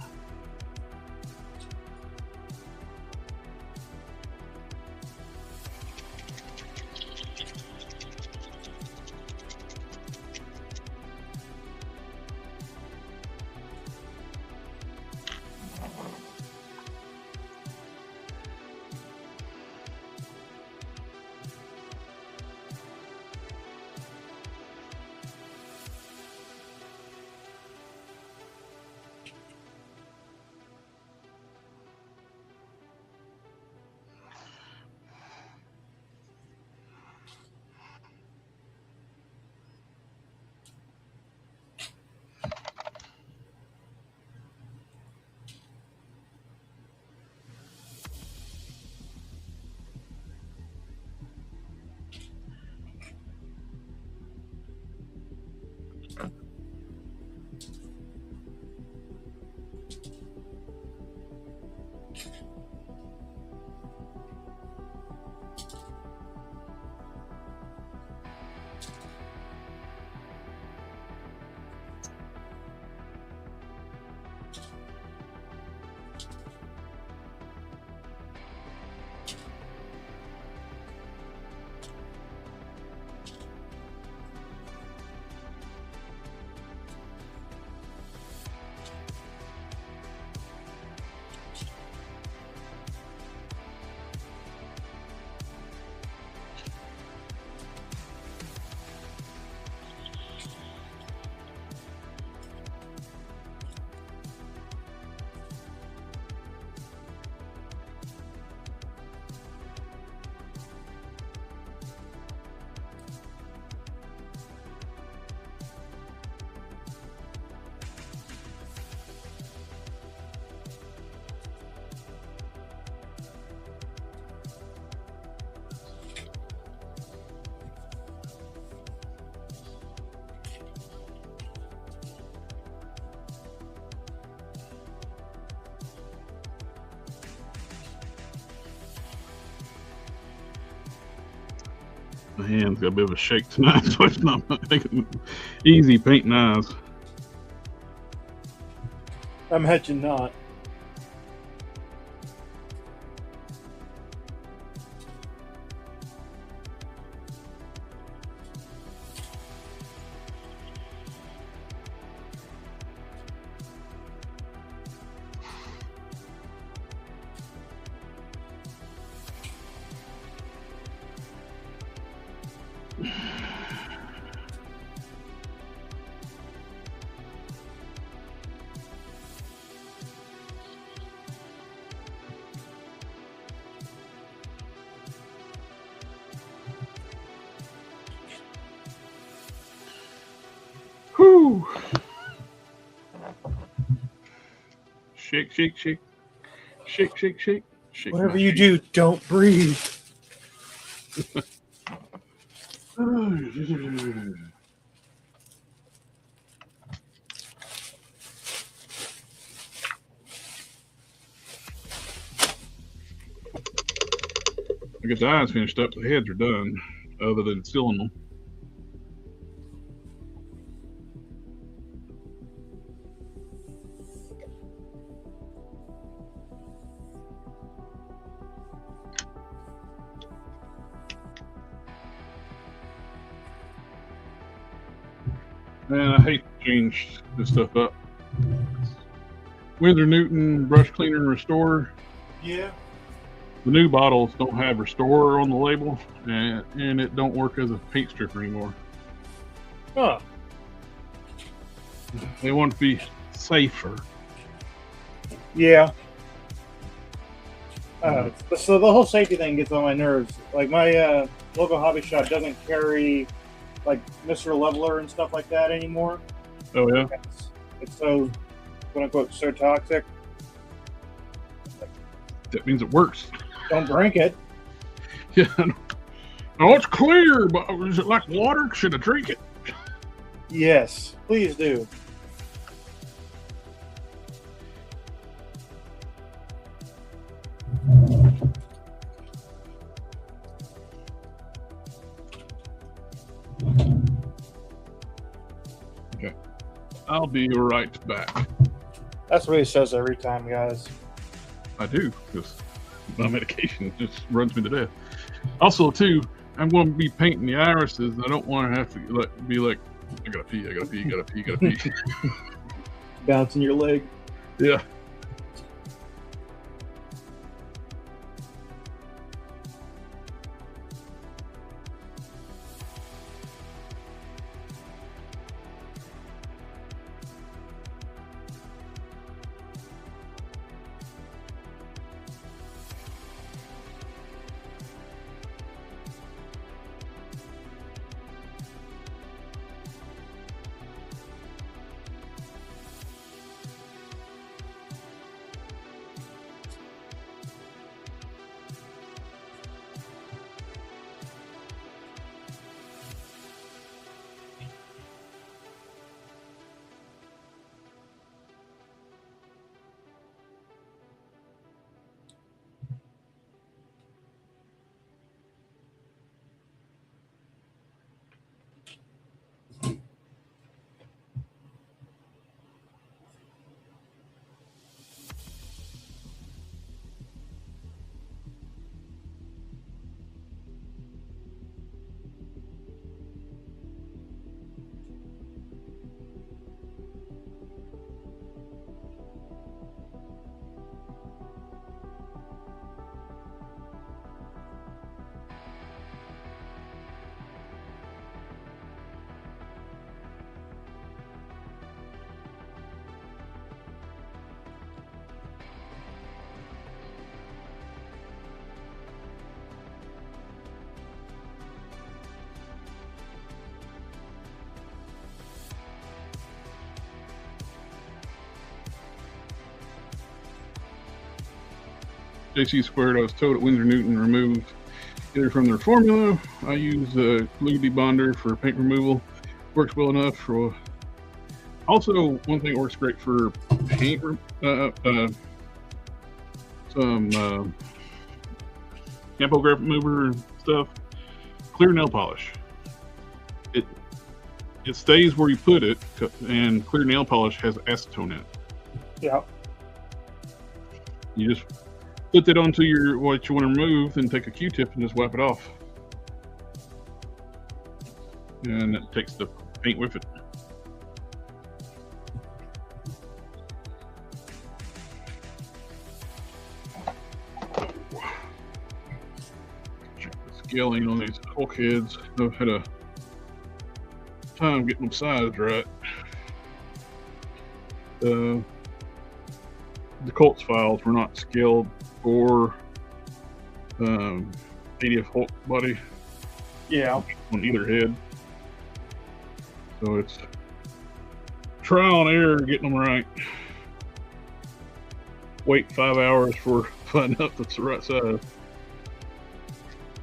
My hand's got a bit of a shake tonight, so it's not easy painting eyes. I'm hedging not. Whew. Shake, shake, shake. Shake, shake, shake. Shake. Whatever you do, don't breathe. I get the eyes finished up, the heads are done, other than sealing them. Man, I hate to change this stuff up. Winsor Newton Brush Cleaner and Restorer. Yeah. The new bottles don't have Restorer on the label, and it don't work as a paint stripper anymore. Huh. They want to be safer. Yeah. So the whole safety thing gets on my nerves. Like my local hobby shop doesn't carry like Mr. Leveler and stuff like that anymore. Oh yeah. It's so quote unquote so toxic. That means it works. Don't drink it. Yeah. Oh, it's clear, but is it like water? Should I drink it? Yes, please do. Okay. I'll be right back. That's what he says every time, guys. I do, because my medication just runs me to death. Also, too, I'm going to be painting the irises. I don't want to have to be like, I gotta pee, I gotta pee, gotta pee, gotta pee. Bouncing your leg. Yeah. JC Squared, I was told at Winsor Newton removed either from their formula. I use a glue debonder for paint removal. Works well enough for. Also, one thing that works great for paint, some Campo graph remover and stuff. clear nail polish. It stays where you put it, and clear nail polish has acetone in it. Yeah. You just put that onto what you want to remove, then take a Q-tip and just wipe it off. And it takes the paint with it. Check the scaling on these Hulk heads. I've had a time getting them sized right. The Colts files were not scaled for 80th Hulk body. Yeah. On either head. So it's trial and error getting them right. Wait 5 hours for finding out that's the right size.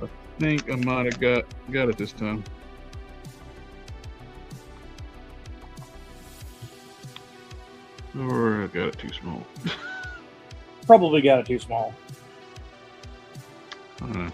I think I might have got it this time. Or I got it too small. Probably got it too small. I don't know.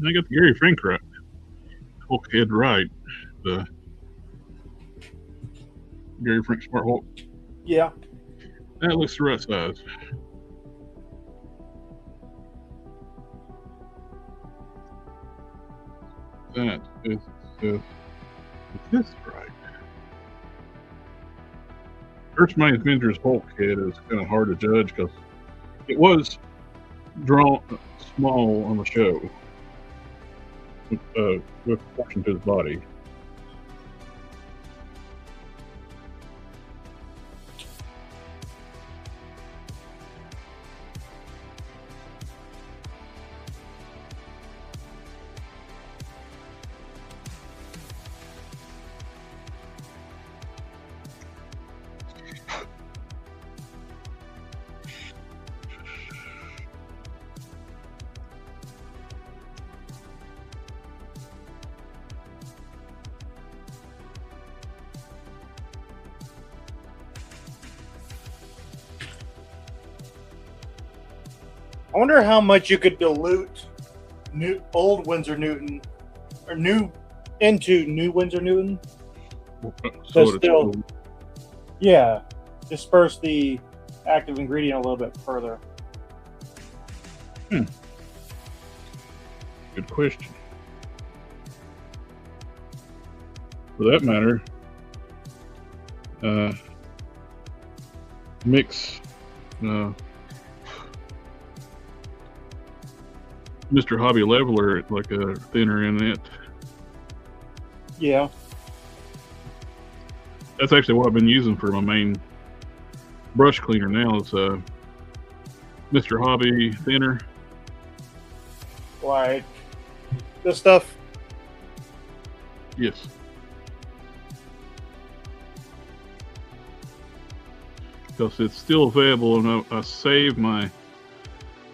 I got the Gary Frank right. Hulk head right. The Gary Frank Smart Hulk. Yeah. That looks the right size. That is this right? Earthman Avenger's Hulk head is kind of hard to judge because it was drawn small on the show. With proportion to his body. I wonder how much you could dilute old Winsor Newton or into new Winsor Newton. So still, yeah, disperse the active ingredient a little bit further. Good question. For that matter, mix Mr. Hobby Leveler, like a thinner in it. Yeah. That's actually what I've been using for my main brush cleaner now is Mr. Hobby thinner. Like this stuff? Yes. Because it's still available, and I save my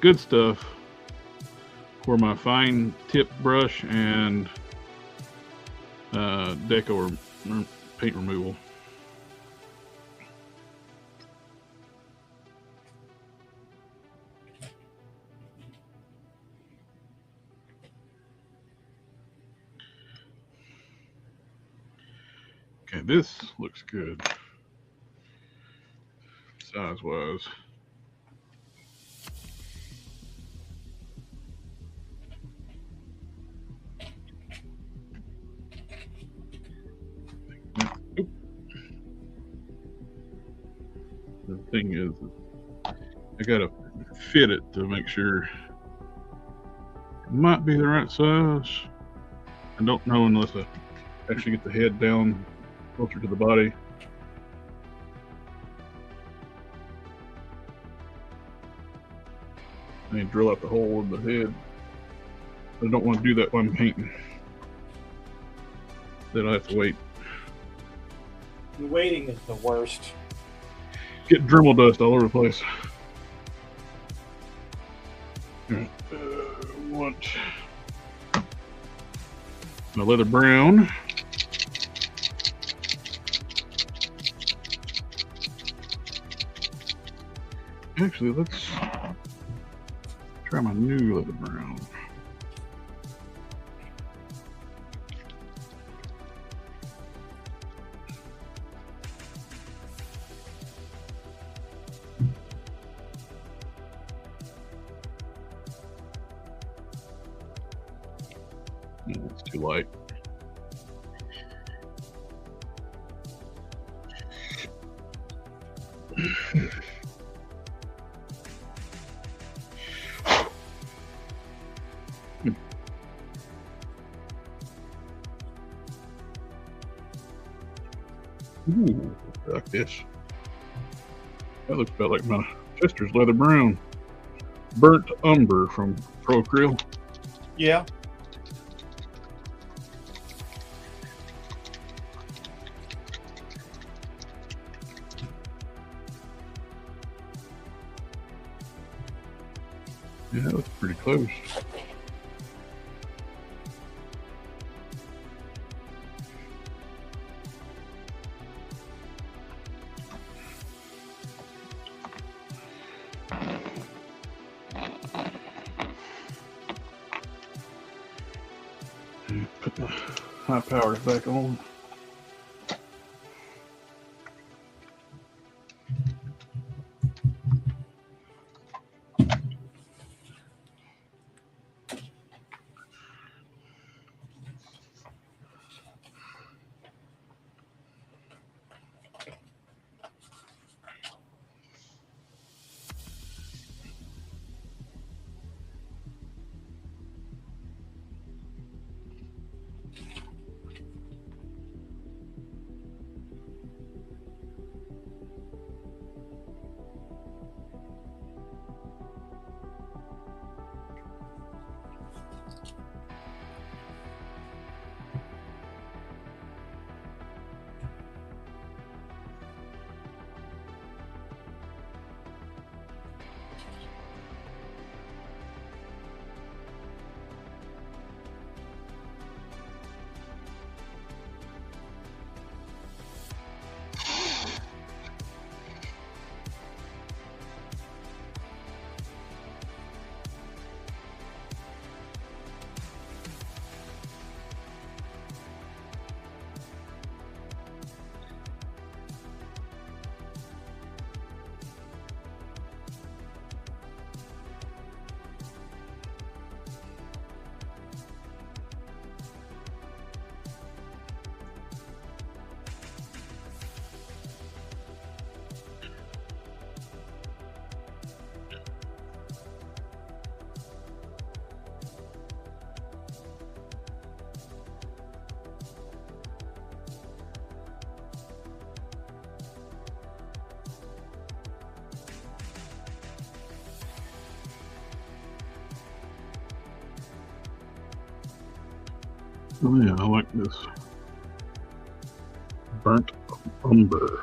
good stuff for my fine tip brush and deco or paint removal. Okay, this looks good size-wise. The thing is, I gotta fit it to make sure it might be the right size. I don't know unless I actually get the head down closer to the body. I need to drill out the hole in the head. I don't want to do that while I'm painting. Then I have to wait. The waiting is the worst. Get Dremel dust all over the place. Right. Want the leather brown. Actually, let's try my new leather brown. No, it's too light. Ooh, I like this. That looks about like my sister's leather brown. Burnt umber from Pro Acryl. Yeah. Yeah, that looks pretty close. Put the high powers back on. Oh yeah, I like this. Burnt umber.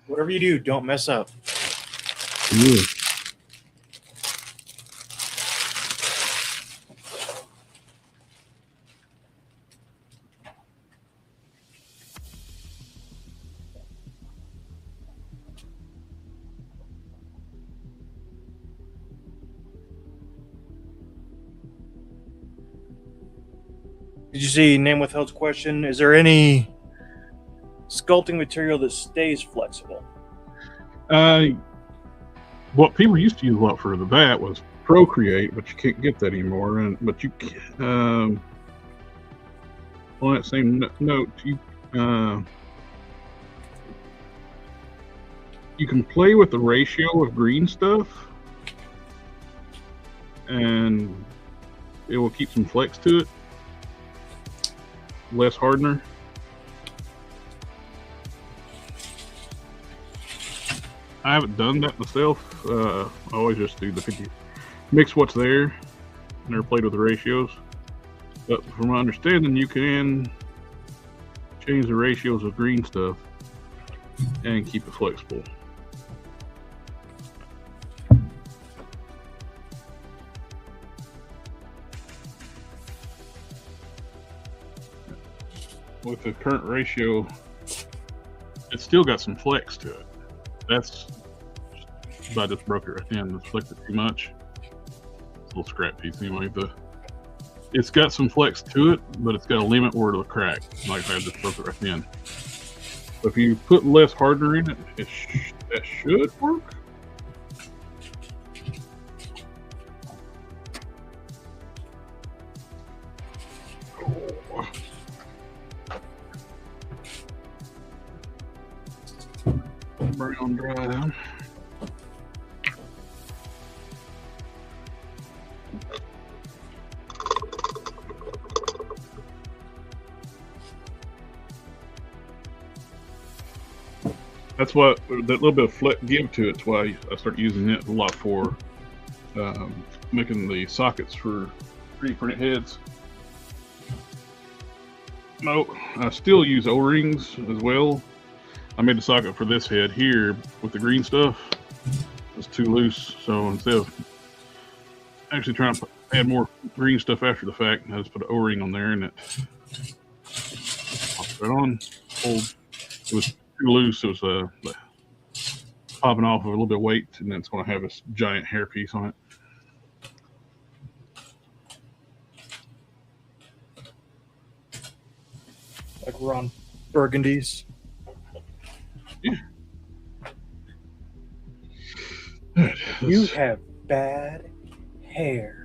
Whatever you do, don't mess up. Yeah. Did you see Name Withheld's question? Is there any sculpting material that stays flexible? What people used to use a lot for that was Procreate, but you can't get that anymore. But you, on that same note, you can play with the ratio of green stuff, and it will keep some flex to it. Less hardener. I haven't done that myself. I always just do the 50, mix what's there. Never played with the ratios, but from my understanding, you can change the ratios of green stuff and keep it flexible. With the current ratio, it's still got some flex to it. That's, I just broke it right then. Just flicked it too much. It's a little scrap piece anyway. It's got some flex to it, but it's got a limit where it'll crack. Like I just broke it right then. So if you put less hardener in it, that should work. Brown dry down. That's what that little bit of flex give to it's why I start using it a lot for making the sockets for 3D printed heads. No, I still use O-rings as well. I made the socket for this head here with the green stuff. It's too loose, so instead of actually trying to add more green stuff after the fact, I just put an O-ring on there and it pops right on. It was too loose. It was popping off of a little bit of weight, and then it's going to have this giant hair piece on it. Like we're on burgundies. Yeah. Right, you have bad hair.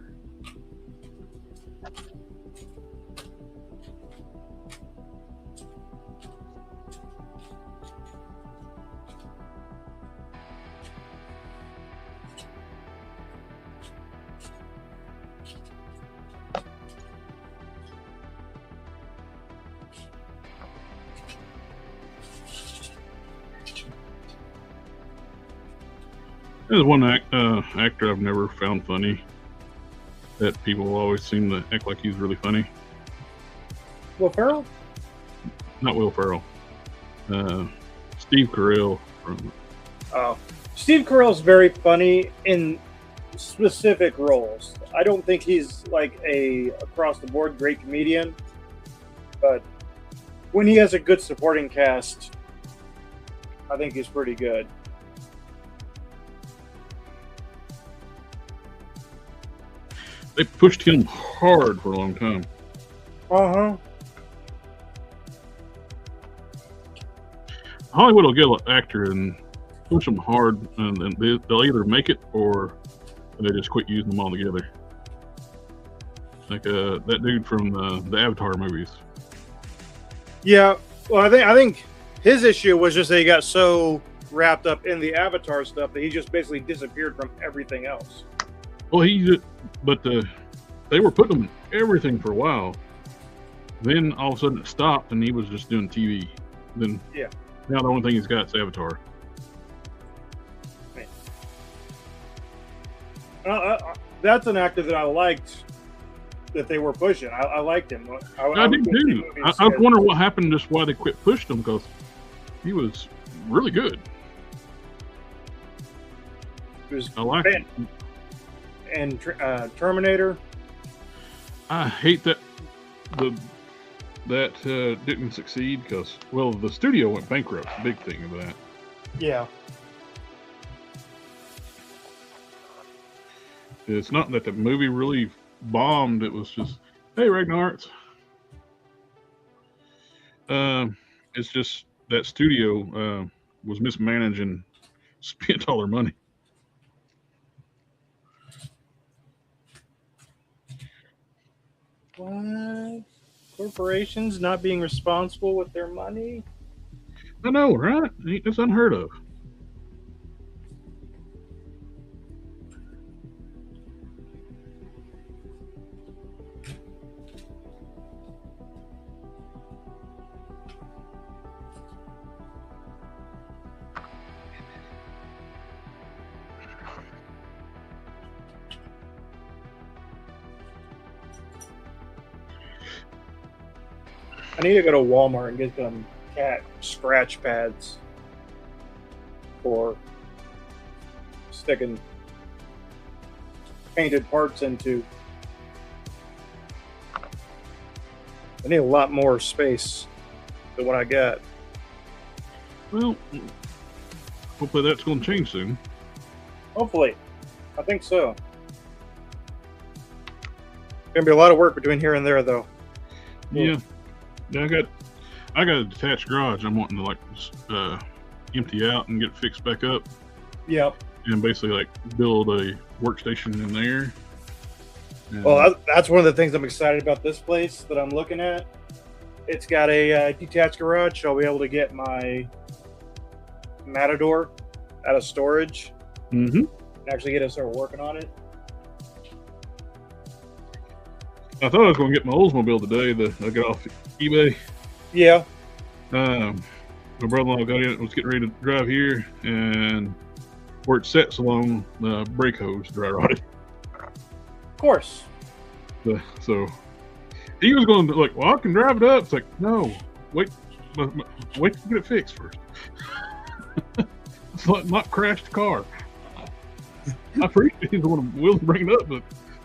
There's one actor I've never found funny that people always seem to act like he's really funny. Will Ferrell? Not Will Ferrell. Steve Carell. Steve Carell's very funny in specific roles. I don't think he's like a across-the-board great comedian, but when he has a good supporting cast, I think he's pretty good. They pushed him hard for a long time. Hollywood will get an actor and push them hard, and they'll either make it or they just quit using them altogether. Like that dude from the Avatar movies. Yeah, well, I think his issue was just that he got so wrapped up in the Avatar stuff that he just basically disappeared from everything else. Well, they were putting him in everything for a while. Then all of a sudden it stopped, and he was just doing TV. Then yeah, now the only thing he's got is Avatar. That's an actor that I liked that they were pushing. I liked him. I did too. I was wondering what happened, just why they quit pushing him, because he was really good. I like it. And Terminator. I hate that didn't succeed because, well, the studio went bankrupt. Big thing of that. Yeah. It's not that the movie really bombed. It was just, hey, Ragnarok. It's just that studio was mismanaged and spent all their money. What? Corporations not being responsible with their money? I know, right? That's unheard of. I need to go to Walmart and get them cat scratch pads for sticking painted parts into. I need a lot more space than what I got. Well, hopefully that's going to change soon. Hopefully. I think so. Gonna be a lot of work between here and there, though. Yeah. Yeah, I got a detached garage. I'm wanting to like just, empty out and get it fixed back up. Yep. And basically like build a workstation in there. And, Well, that's one of the things I'm excited about this place that I'm looking at. It's got a detached garage, so I'll be able to get my Matador out of storage and actually get to start working on it. I thought I was going to get my Oldsmobile today that I got off eBay. Yeah. My brother-in-law was getting ready to drive here, and where it sat so long, the brake hose dry rotted. Of course. So he was going to like, well, I can drive it up. It's like, no, wait to get it fixed first. It's not crash the car. I appreciate he's willing to bring it up,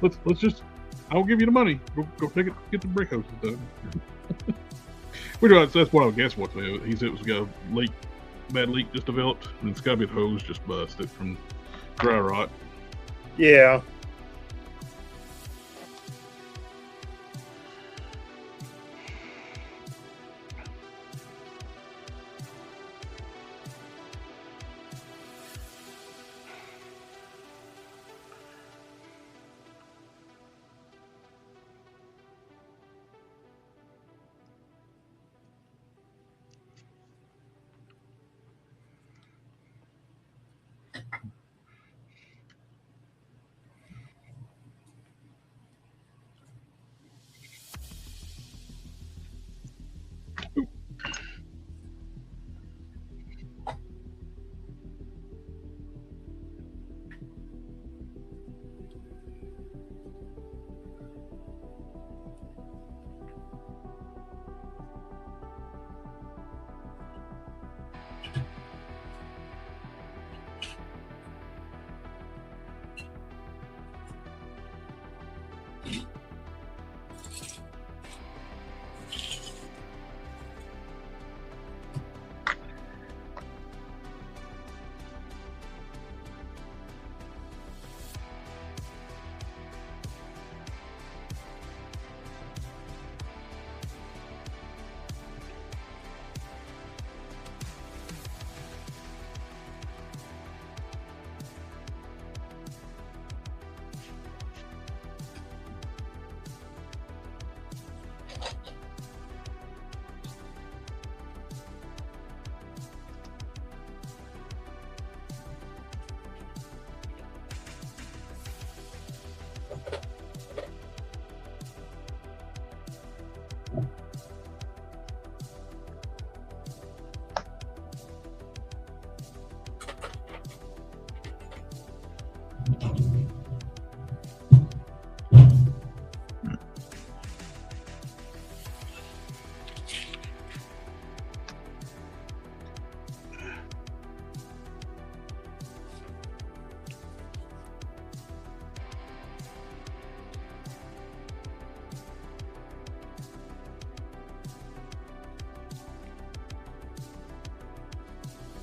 but let's just. I'll give you the money. Go take it. Get the brake hoses done. That's what I would guess. What he said it was got a bad leak just developed, and it's got to be the hose just busted from dry rot. Yeah.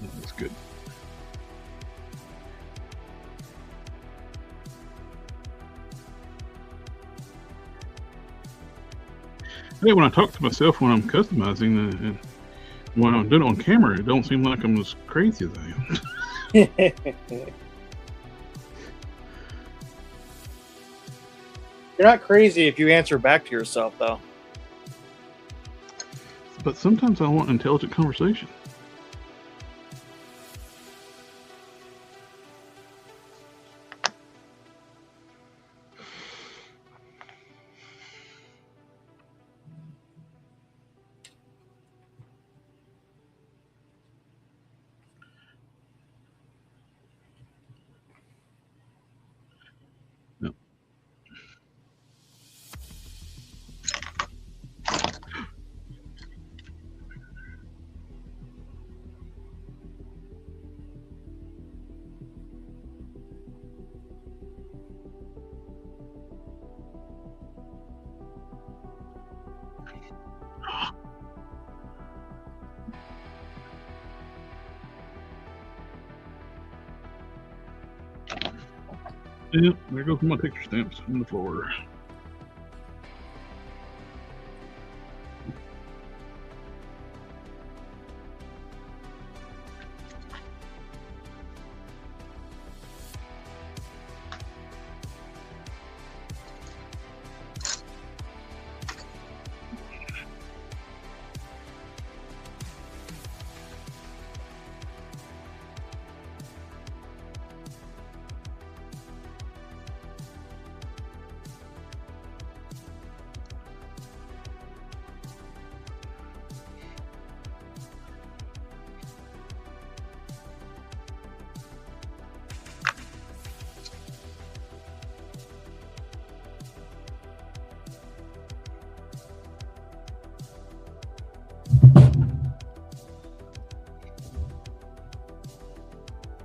That's good. Hey, when I talk to myself when I'm customizing, and when I'm doing it on camera, it don't seem like I'm as crazy as I am. You're not crazy if you answer back to yourself, though. But sometimes I want intelligent conversation. No. Yep, there goes my picture stamps on the floor.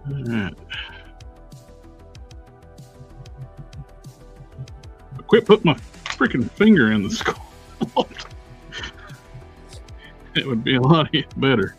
Alright. Quit putting my freaking finger in the sculpt. It would be a lot better.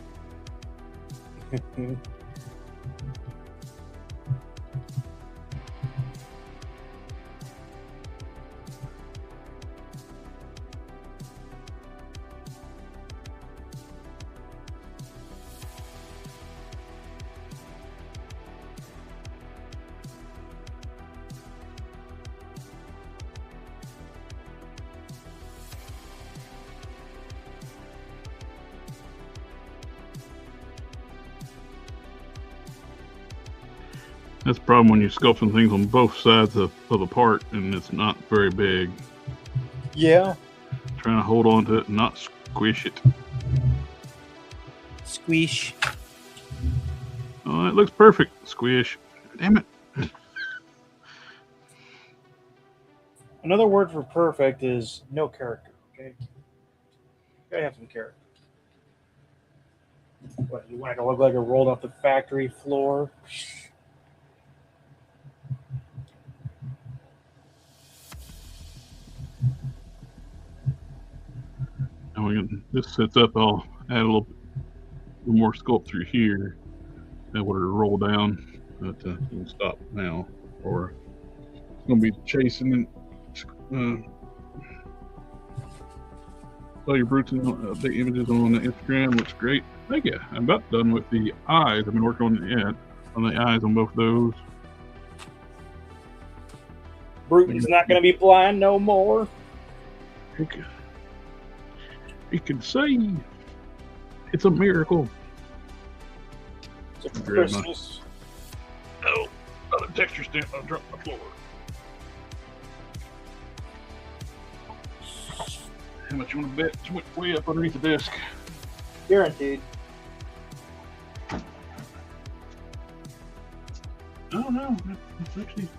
That's the problem when you're sculpting things on both sides of a part and it's not very big. Yeah. Trying to hold on to it and not squish it. Squish. Oh, it looks perfect. Squish. Damn it. Another word for perfect is no character, okay? You gotta have some character. What, you want it to look like it rolled off the factory floor? And this sets up, I'll add a little more sculpt through here. That would roll down, but we'll stop now, or it's going to be chasing Sawyer Bruton update images on the Instagram. Looks great. Thank you. I'm about done with the eyes. I've been working on the eyes on both those. Bruton's not going to be blind no more. You can say it's a miracle. It's a Christmas. Oh, another texture stamp. I dropped the floor. How much you want to bet? It's way up underneath the desk. Guaranteed. I don't know. It's actually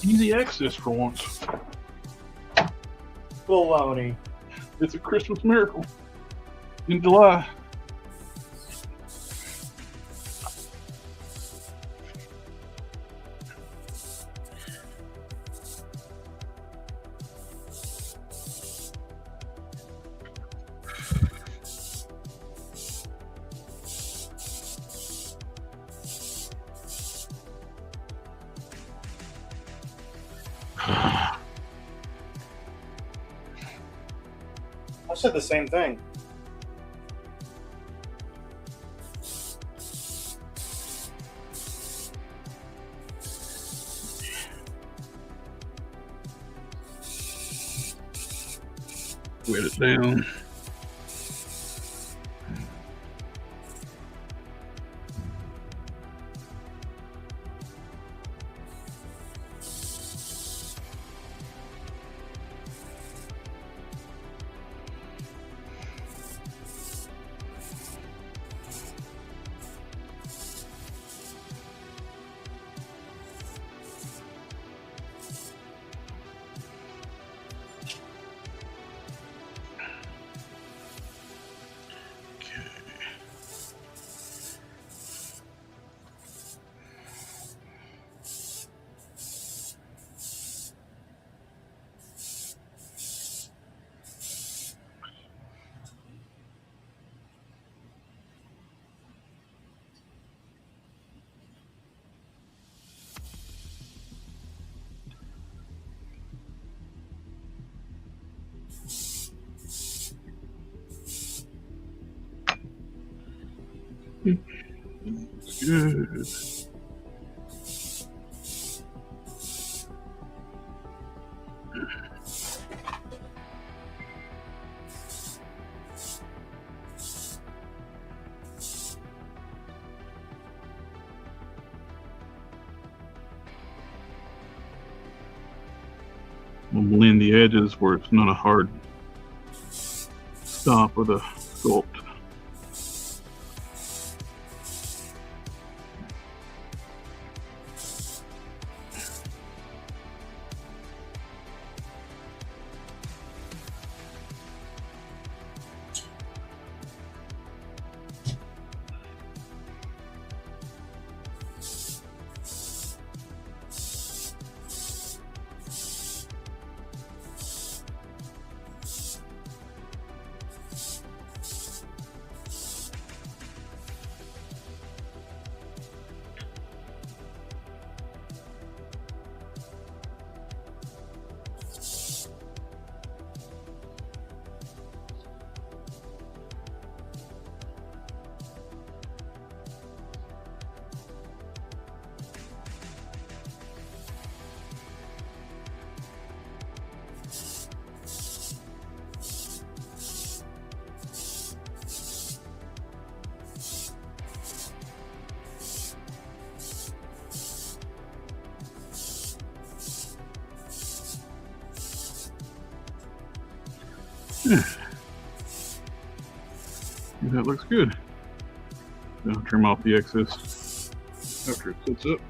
easy access for once. Baloney. It's a Christmas miracle in July. said the same thing. Wet it down. Good. We'll blend the edges where it's not a hard stop with a sculpt. Yeah. That looks good. Now trim off the excess after it sits up.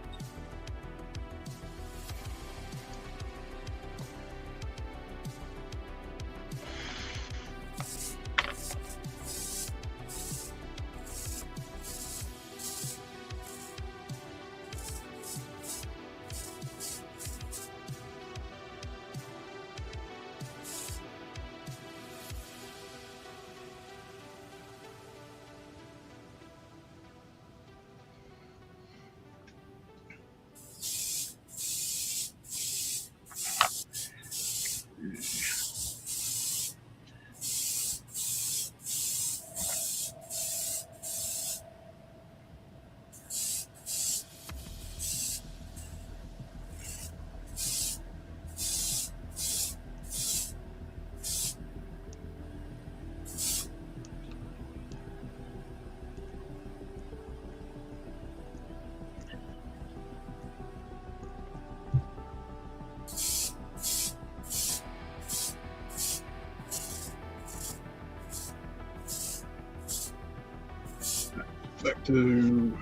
Back to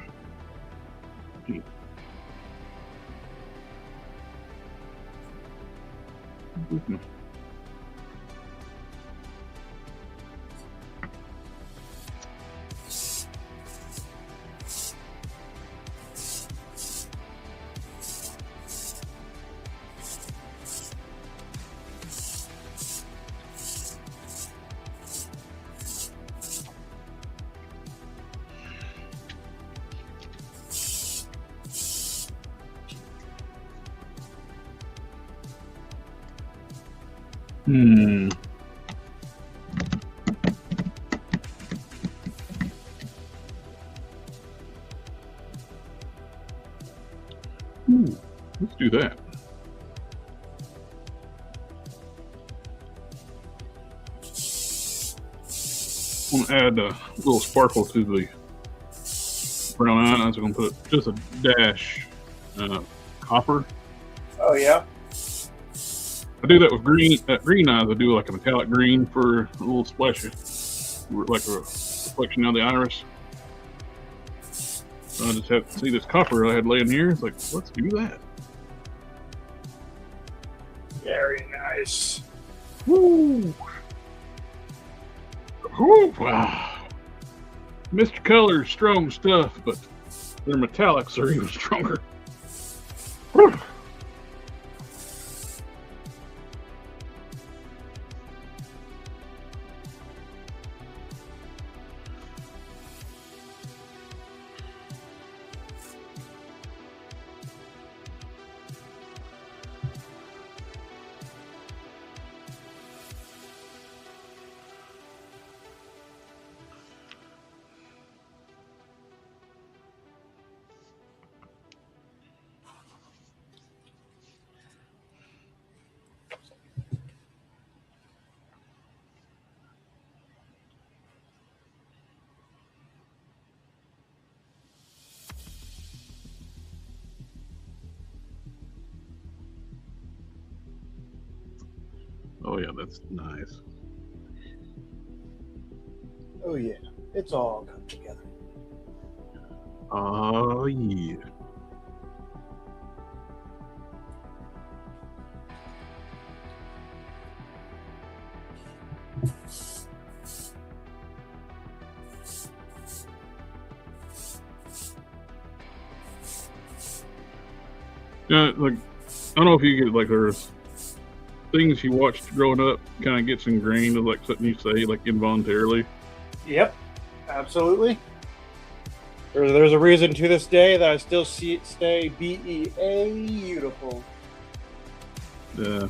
Let's do that. I'm going to add a little sparkle to the brown eyes. I'm going to put just a dash copper. Oh, yeah? I do that with green. Green eyes, I do like a metallic green for a little splash, like a reflection of the iris. So I just have to see this copper I had laying here. It's like, let's do that. Very nice. Woo! Woo! Wow. Mr. Color's strong stuff, but their metallics are even stronger. Woo! Oh yeah, that's nice. Oh yeah, it's all come together. Oh yeah. Yeah, like I don't know if you get like there's things you watched growing up kind of gets ingrained of like something you say like involuntarily. Yep, absolutely. There's a reason to this day that I still see it stay beautiful. Yeah.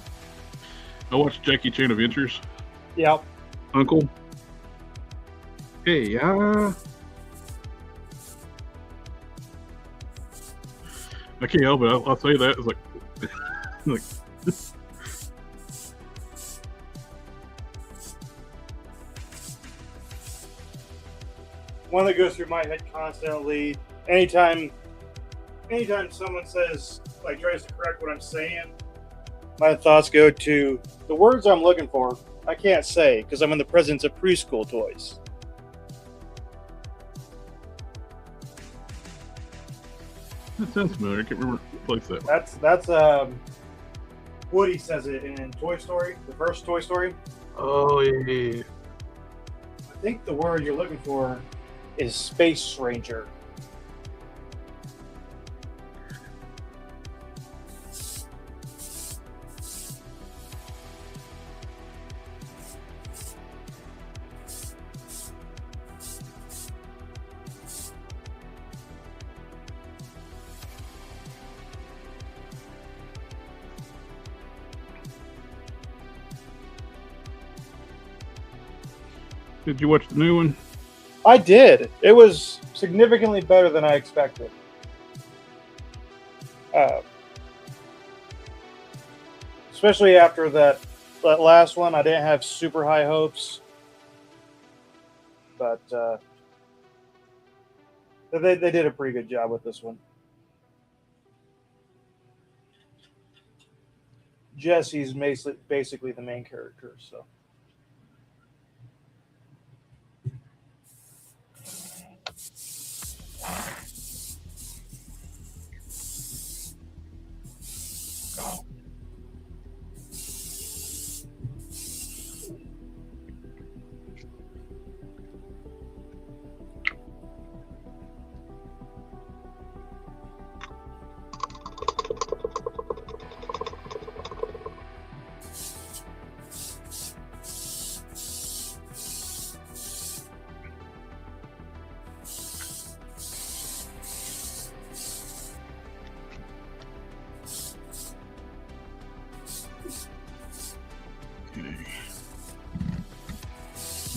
I watched Jackie Chan Adventures. Yep. Uncle. Hey, I can't help it. I'll say that. It's like, like one that goes through my head constantly. Anytime someone says, like, tries to correct what I'm saying, my thoughts go to the words I'm looking for. I can't say because I'm in the presence of preschool toys. that sounds familiar. I can't remember what place that. That's Woody says it in Toy Story, the first Toy Story. Oh yeah. I think the word you're looking for is Space Ranger. Did you watch the new one? I did. It was significantly better than I expected. Especially after that last one, I didn't have super high hopes. But they did a pretty good job with this one. Jesse's basically the main character, so.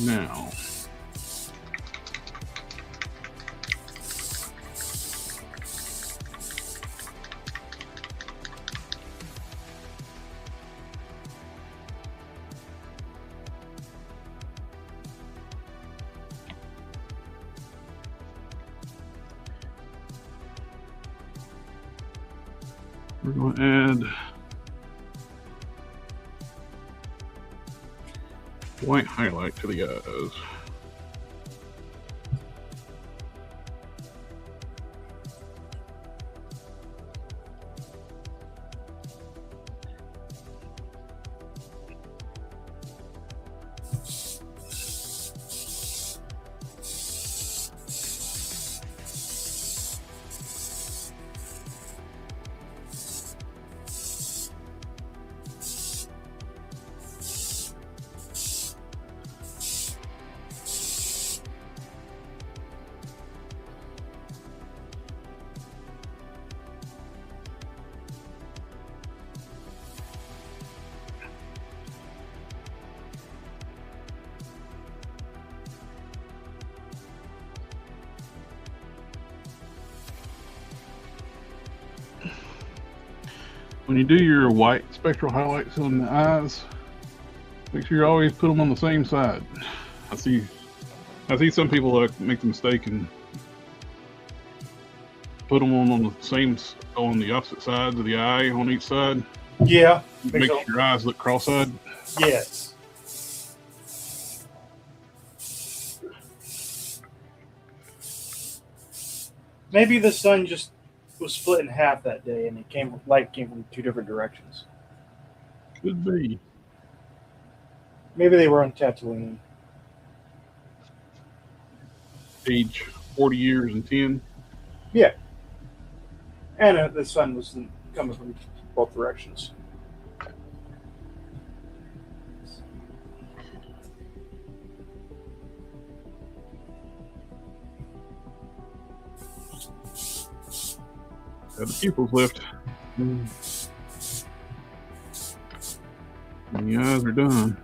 Now, We're going to add white highlight to the eyes. When you do your white spectral highlights on the eyes, make sure you always put them on the same side. I see some people make the mistake and put them on the opposite sides of the eye on each side. Yeah. Makes your eyes look cross-eyed. Yes. Maybe the sun just was split in half that day, and light came from two different directions. Could be. Maybe they were on Tatooine. Age 40 years and 10. Yeah. And the sun was coming from both directions. The pupils lift. And the eyes are done.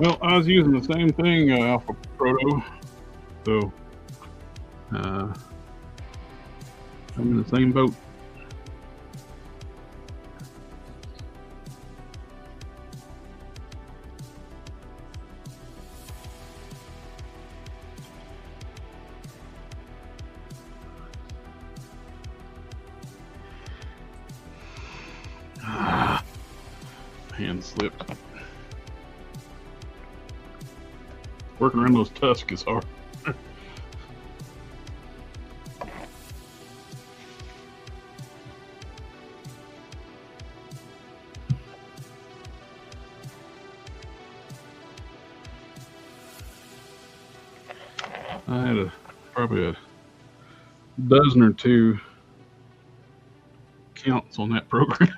Well, I was using the same thing, Alpha Proto, so I'm in the same boat. Hand slipped. Working around those tusks is hard. I had probably a dozen or two counts on that program.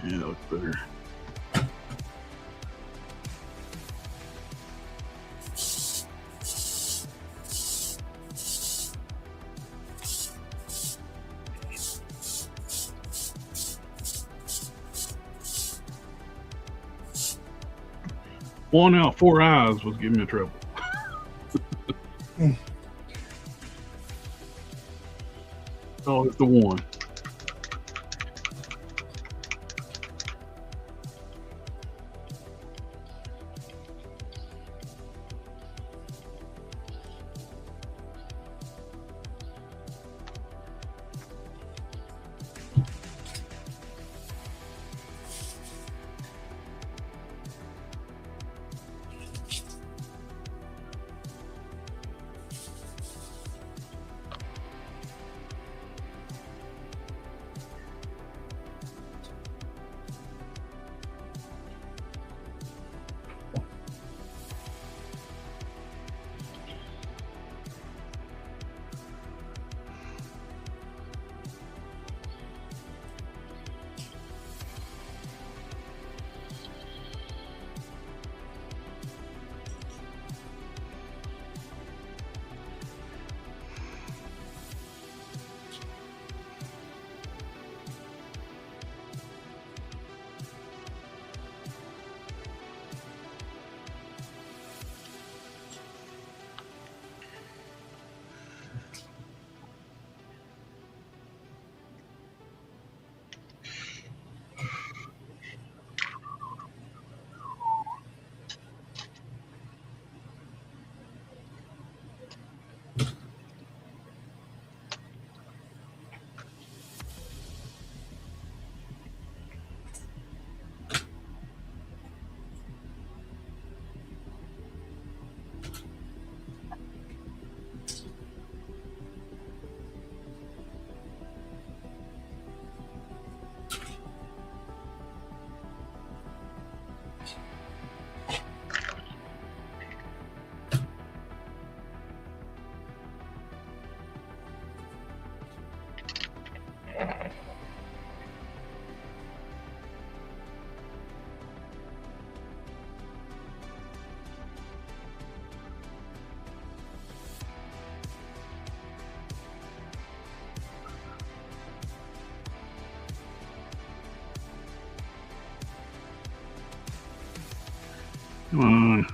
Yeah, that looks better. One out of 4 eyes was giving me trouble. Oh, it's the one. Come on.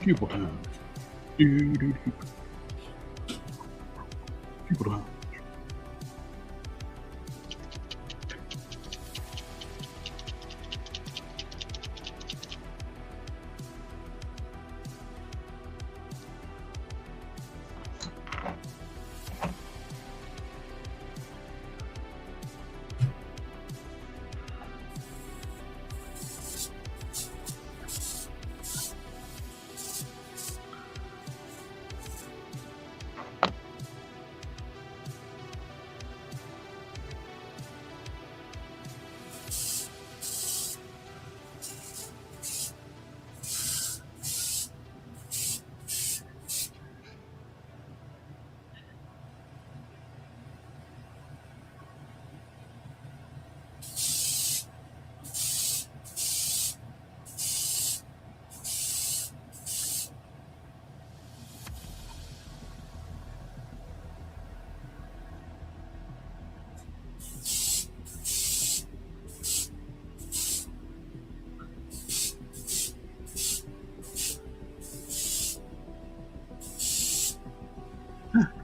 Pupil time. Pupil time.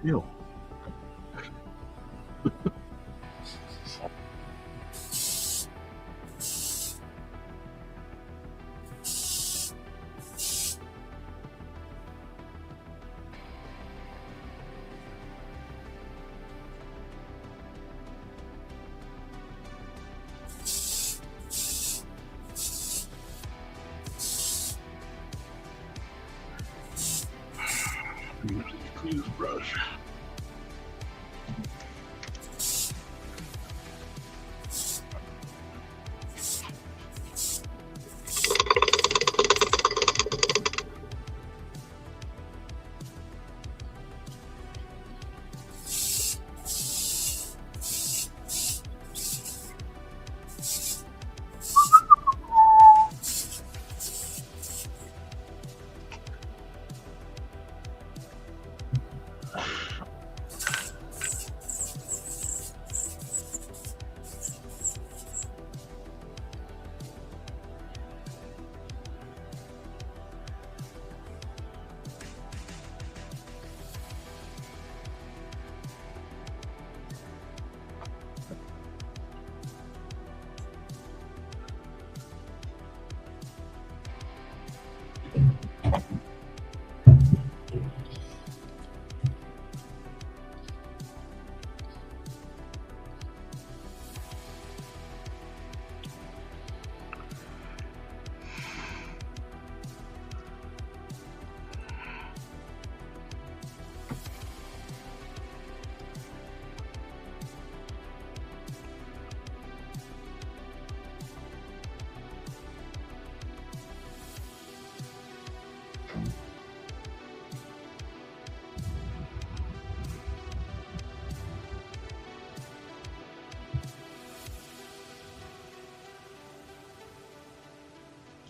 Yo. Clean this brush.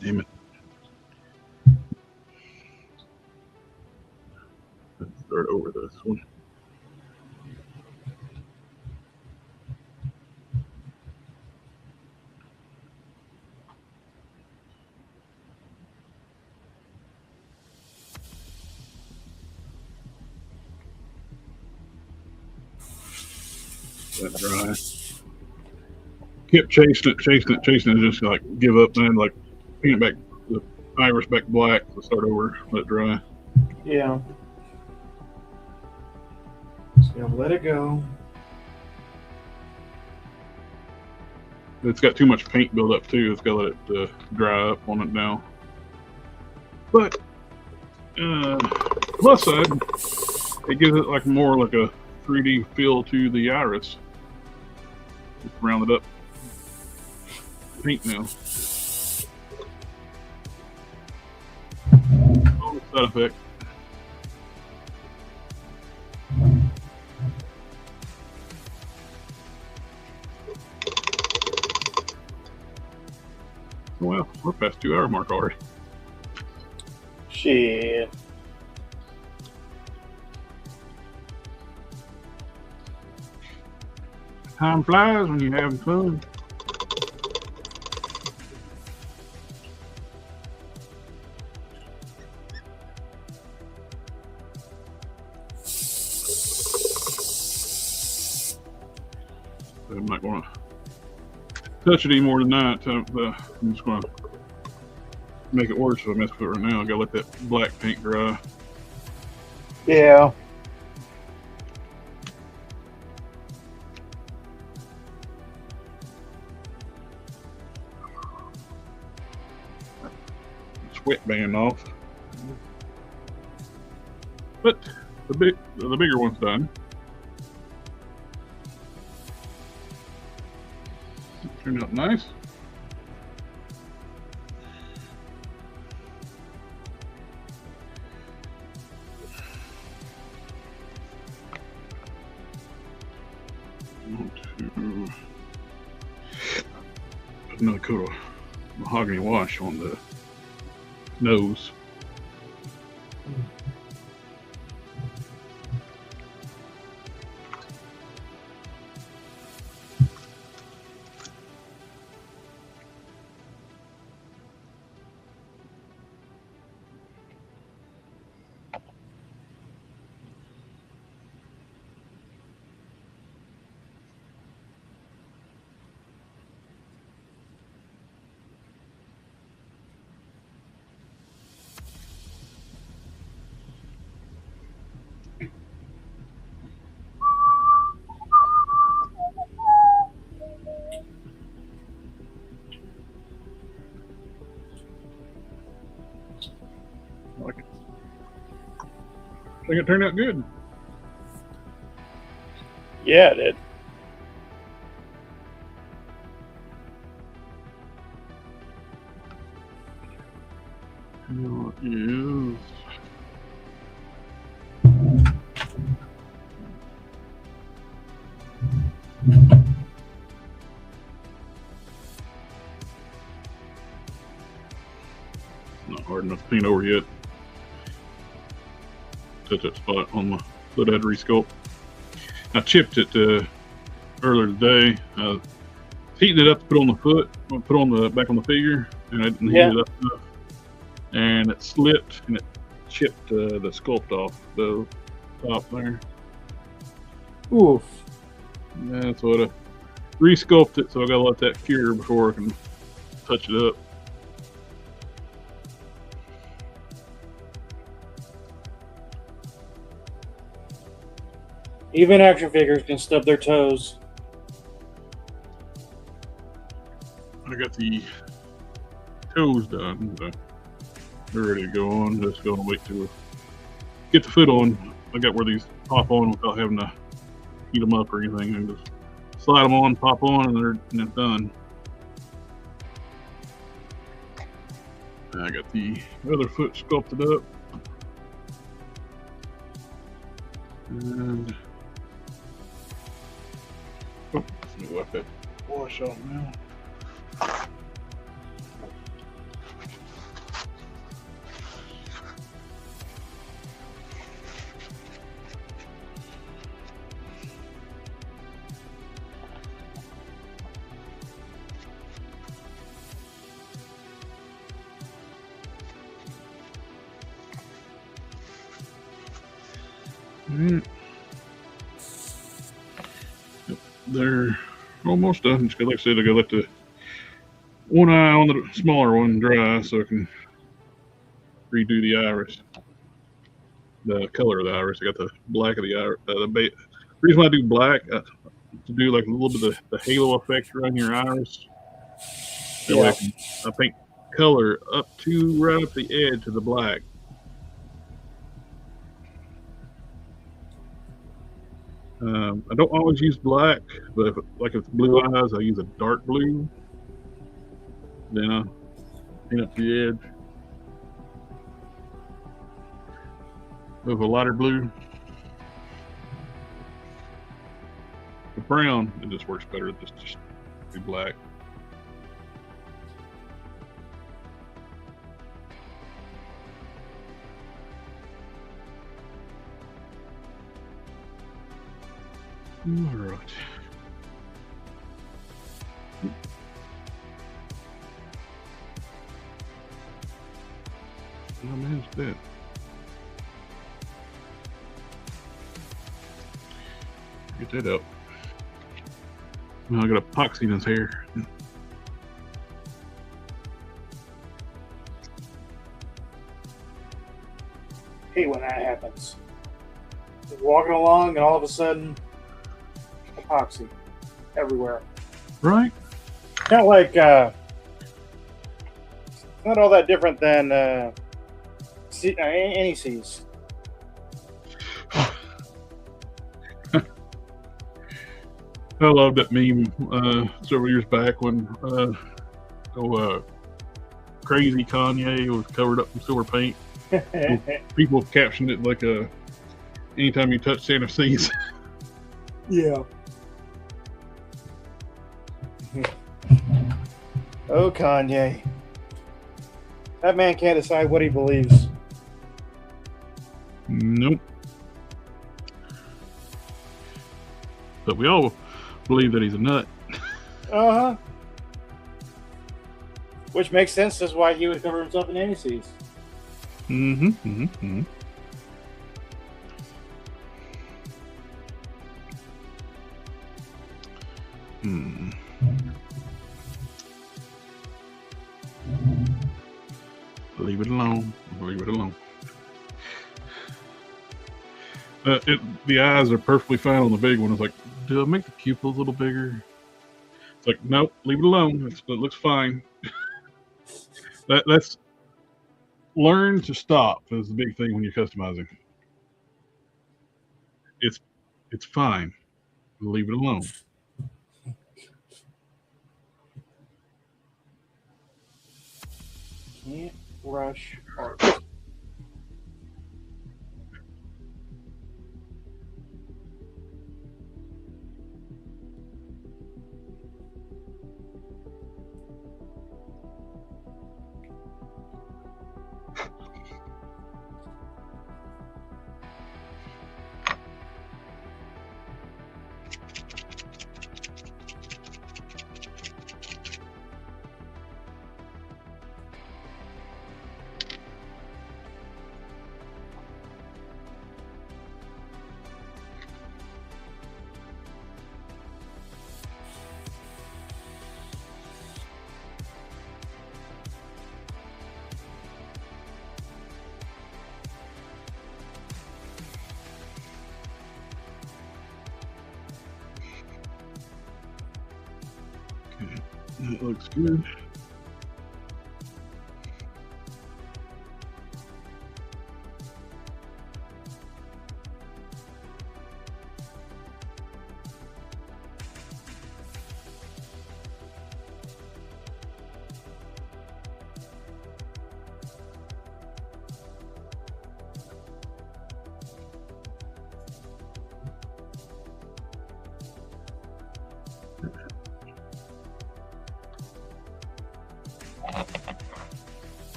Damn it. Let's start over this one. Let dry. Kept chasing it, just like give up then, like paint it back, the iris back black, so start over, let it dry. Yeah. Just gonna let it go. It's got too much paint build up too. It's got to let it dry up on it now. But plus side, it gives it like more like a 3D feel to the iris. Just rounded up paint now. Side effect. Well, we're past 2 hour mark already. Shit. Time flies when you're having fun. I'm not going to touch it anymore tonight. I'm just going to make it worse if I mess with it right now. I got to let that black paint dry. Yeah. Sweatband off. But the bigger one's done. Turned out nice. To put another coat of mahogany wash on the nose. think it turned out good. Yeah, it did. Is not hard enough to paint over yet. Touch that spot on my foot I had to resculpt. I chipped it earlier today. Heating it up to put on the foot, put on the back on the figure, and I didn't heat it up enough. And it slipped and it chipped the sculpt off the top there. Oof. Yeah, so I re-sculpt it, so I gotta let that cure before I can touch it up. Even action figures can stub their toes. I got the toes done. So they're ready to go on. Just gonna wait to get the foot on. I got where these pop on without having to heat them up or anything. I just slide them on, pop on, and it's done. I got the other foot sculpted up. And let me wipe that wash off now. They're almost done. Just like I said, I gotta let the one eye on the smaller one dry so I can redo the iris, the color of the iris. I got the black of the iris. The reason why I do black to do like a little bit of the halo effect around your iris. That way I paint color up to right up the edge of the black. I don't always use black, but if it's blue eyes, I use a dark blue. Then I paint up the edge with a lighter blue. The brown, it just works better. Just do black. All right. I managed that. Get that out. Now I got epoxy in his hair. Hate when that happens. Just walking along and all of a sudden, epoxy everywhere. Right? Not like not all that different than any seas. I love that meme several years back when crazy Kanye was covered up in silver paint. People captioned it like anytime you touch Santa seas. Yeah. Oh, Kanye. That man can't decide what he believes. Nope. But we all believe that he's a nut. Uh-huh. Which makes sense. That's why he would cover himself in aniseeds. Mm-hmm. Mm-hmm. Mm-hmm. Hmm. Leave it alone. Leave it alone. The eyes are perfectly fine on the big one. It's like, do I make the pupils a little bigger? It's like, nope, leave it alone. It looks fine. That's learn to stop is the big thing when you're customizing. it's fine. Leave it alone. Can't rush art. Okay, that looks good.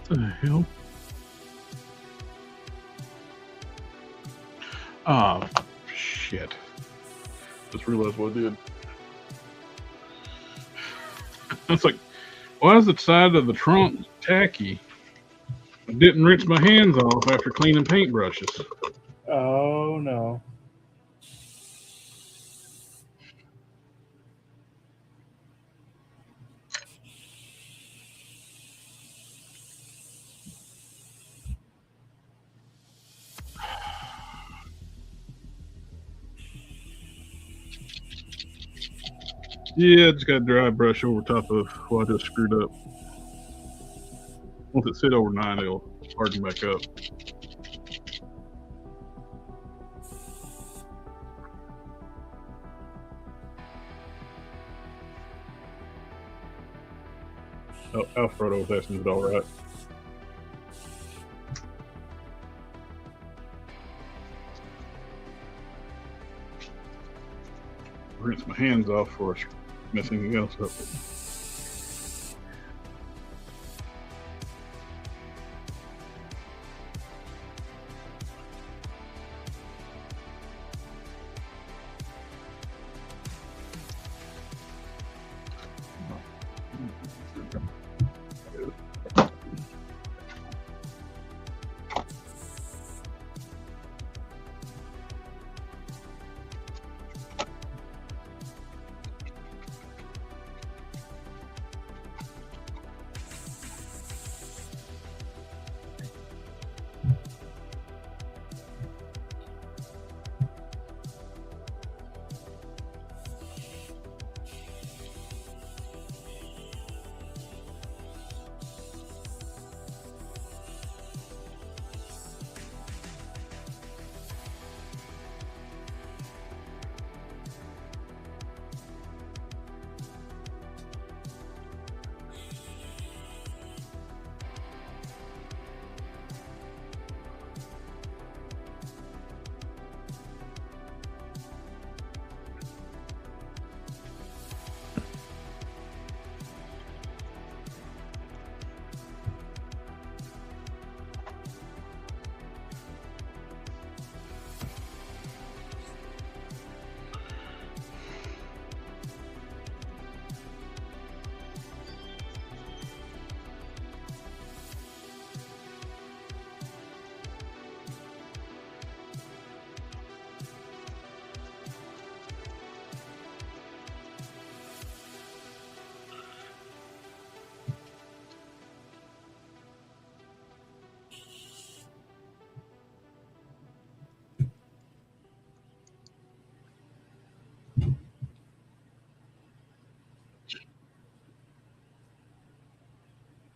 What the hell? Ah, shit. Just realized what I did. It's like, why is the side of the trunk tacky? I didn't rinse my hands off after cleaning paintbrushes. Oh no. Yeah, I just got a dry brush over top of what I just screwed up. Once it sit overnight, it'll harden back up. Oh, Alfredo was asking if it all right. Rinse my hands off before I mess anything else up.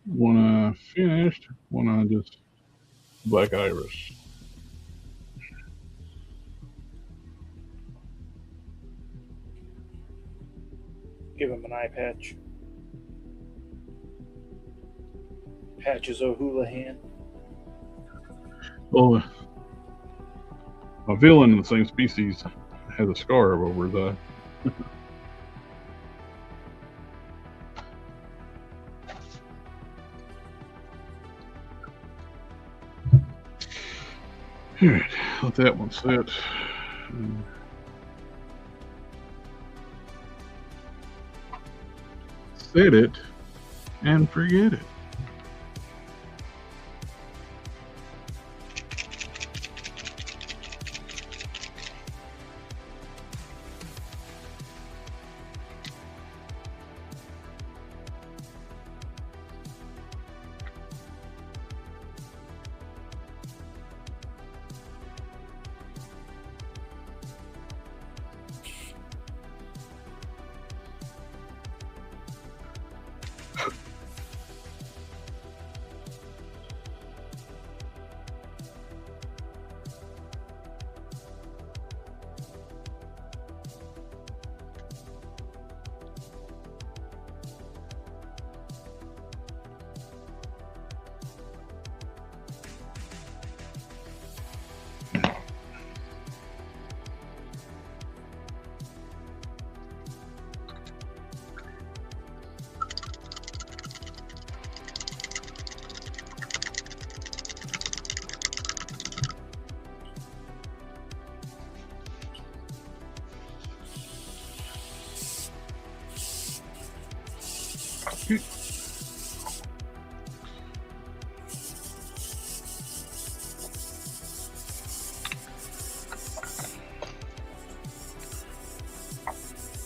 One eye finished, one eye just black iris. Give him an eye patch. Patches O'Houlihan. Well, my villain in the same species has a scar over his eye. All right, let that one sit. Set it and forget it.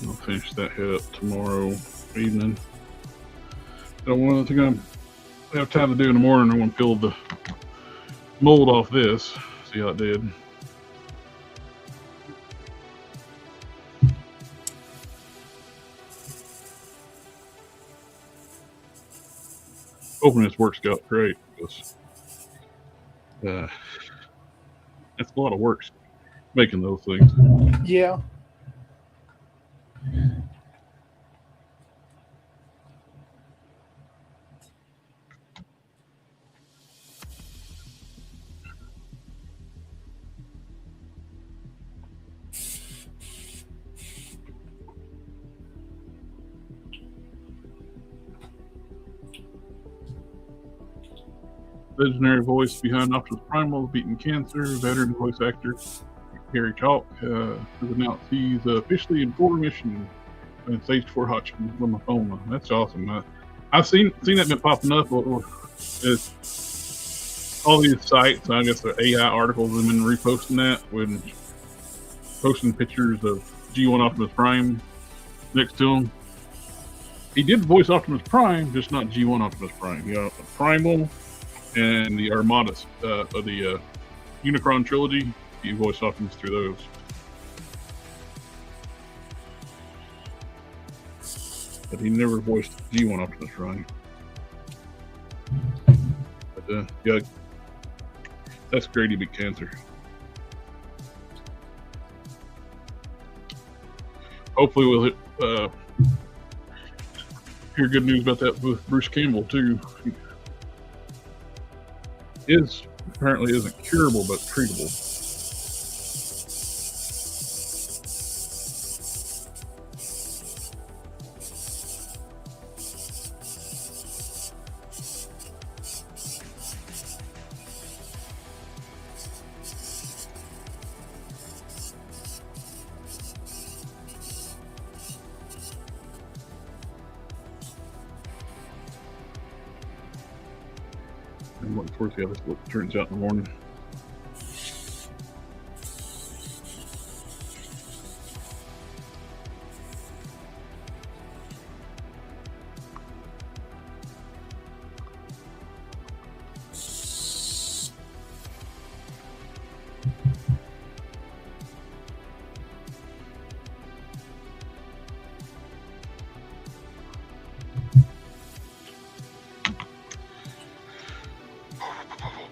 I'll finish that head up tomorrow evening. I don't want to think I have time to do in the morning. I want to peel the mold off this. See how it did. Hoping this works out great because that's a lot of work making those things. Yeah. Legendary voice behind Optimus Primal, beating cancer, veteran voice actor Harry Chalk has announced he's officially in full remission in stage 4 Hodgkin's lymphoma. That's awesome. I've seen that been popping up. It's all these sites, I guess the AI articles have been reposting that, when posting pictures of G1 Optimus Prime next to him. He did voice Optimus Prime, just not G1 Optimus Prime. You know, Primal and the Armada of the Unicron trilogy, he voiced Optimus through those. But he never voiced G1 Optimus Prime. But yeah, that's great. He beat cancer. Hopefully we'll hear good news about that with Bruce Campbell too. His apparently isn't curable but treatable. I'm looking forward to how this look turns out in the morning.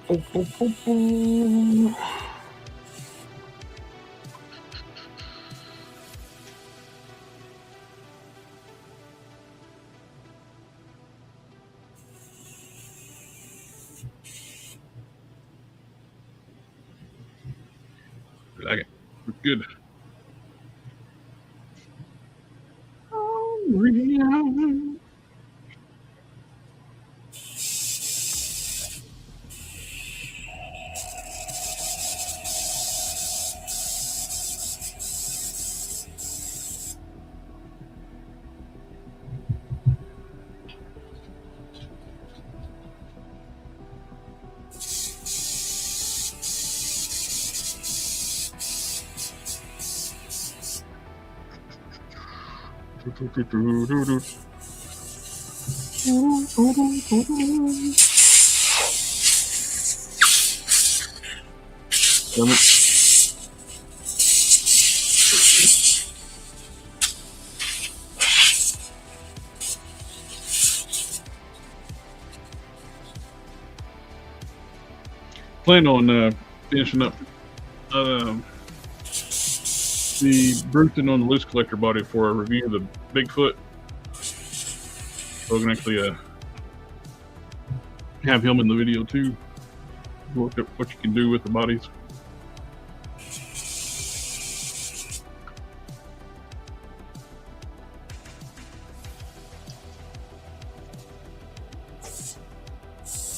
Like it. Looks good. Plan on finishing up the Bruton on the loose collector body for a review of the Bigfoot. So I can actually have him in the video too. Look at what you can do with the bodies.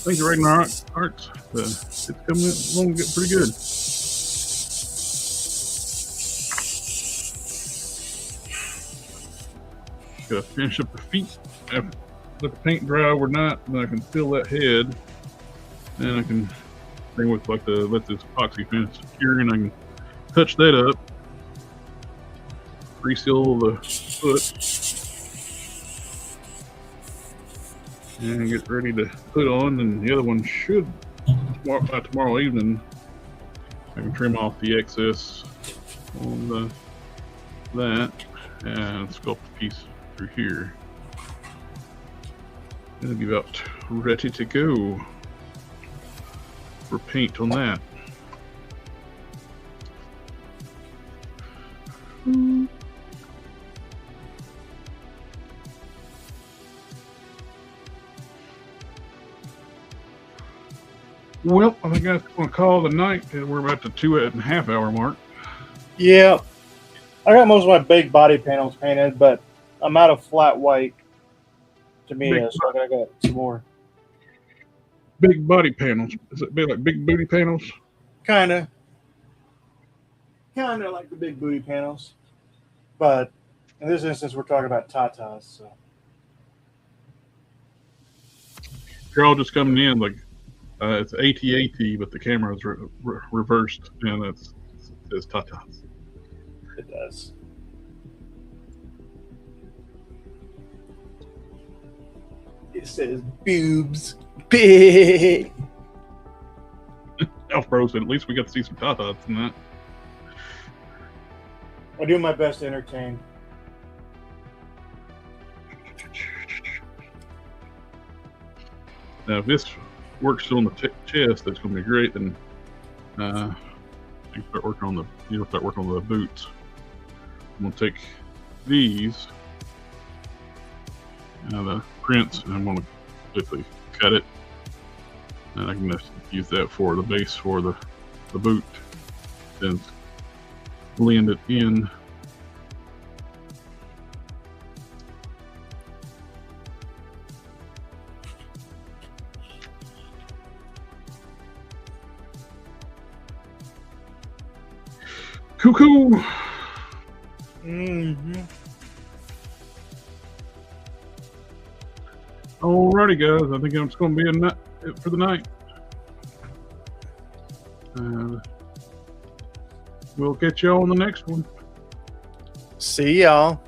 Things are right in our arts. It's coming along, getting pretty good. Gotta finish up the feet. Let the paint dry overnight, then I can fill that head. And I can bring with like let this epoxy finish secure, and I can touch that up. Reseal the foot. And get ready to put on, and the other one should, by tomorrow evening, I can trim off the excess on that and sculpt the piece through here. It'll be about ready to go for paint on that. Well, I think that's going to call the night. We're about the 2.5 hour mark. Yeah. I got most of my big body panels painted, but I'm out of flat white to me, so I got some more. Big body panels. Is it like big booty panels? Kind of like the big booty panels. But in this instance, we're talking about tatas. So. You're all just coming in like it's AT-AT, but the camera is reversed, and it says tatas. It does. It says boobs. Big. Elfbro said, at least we got to see some tatas in that. I do my best to entertain. Now, if this works on the chest, that's going to be great. Then you can start working on the boots. I'm going to take these, the prints, and I'm going to quickly cut it, and I can just use that for the base for the boot, then blend it in. Cuckoo. Mm-hmm. Alrighty, guys. I think it's going to be it for the night. We'll catch y'all on the next one. See y'all.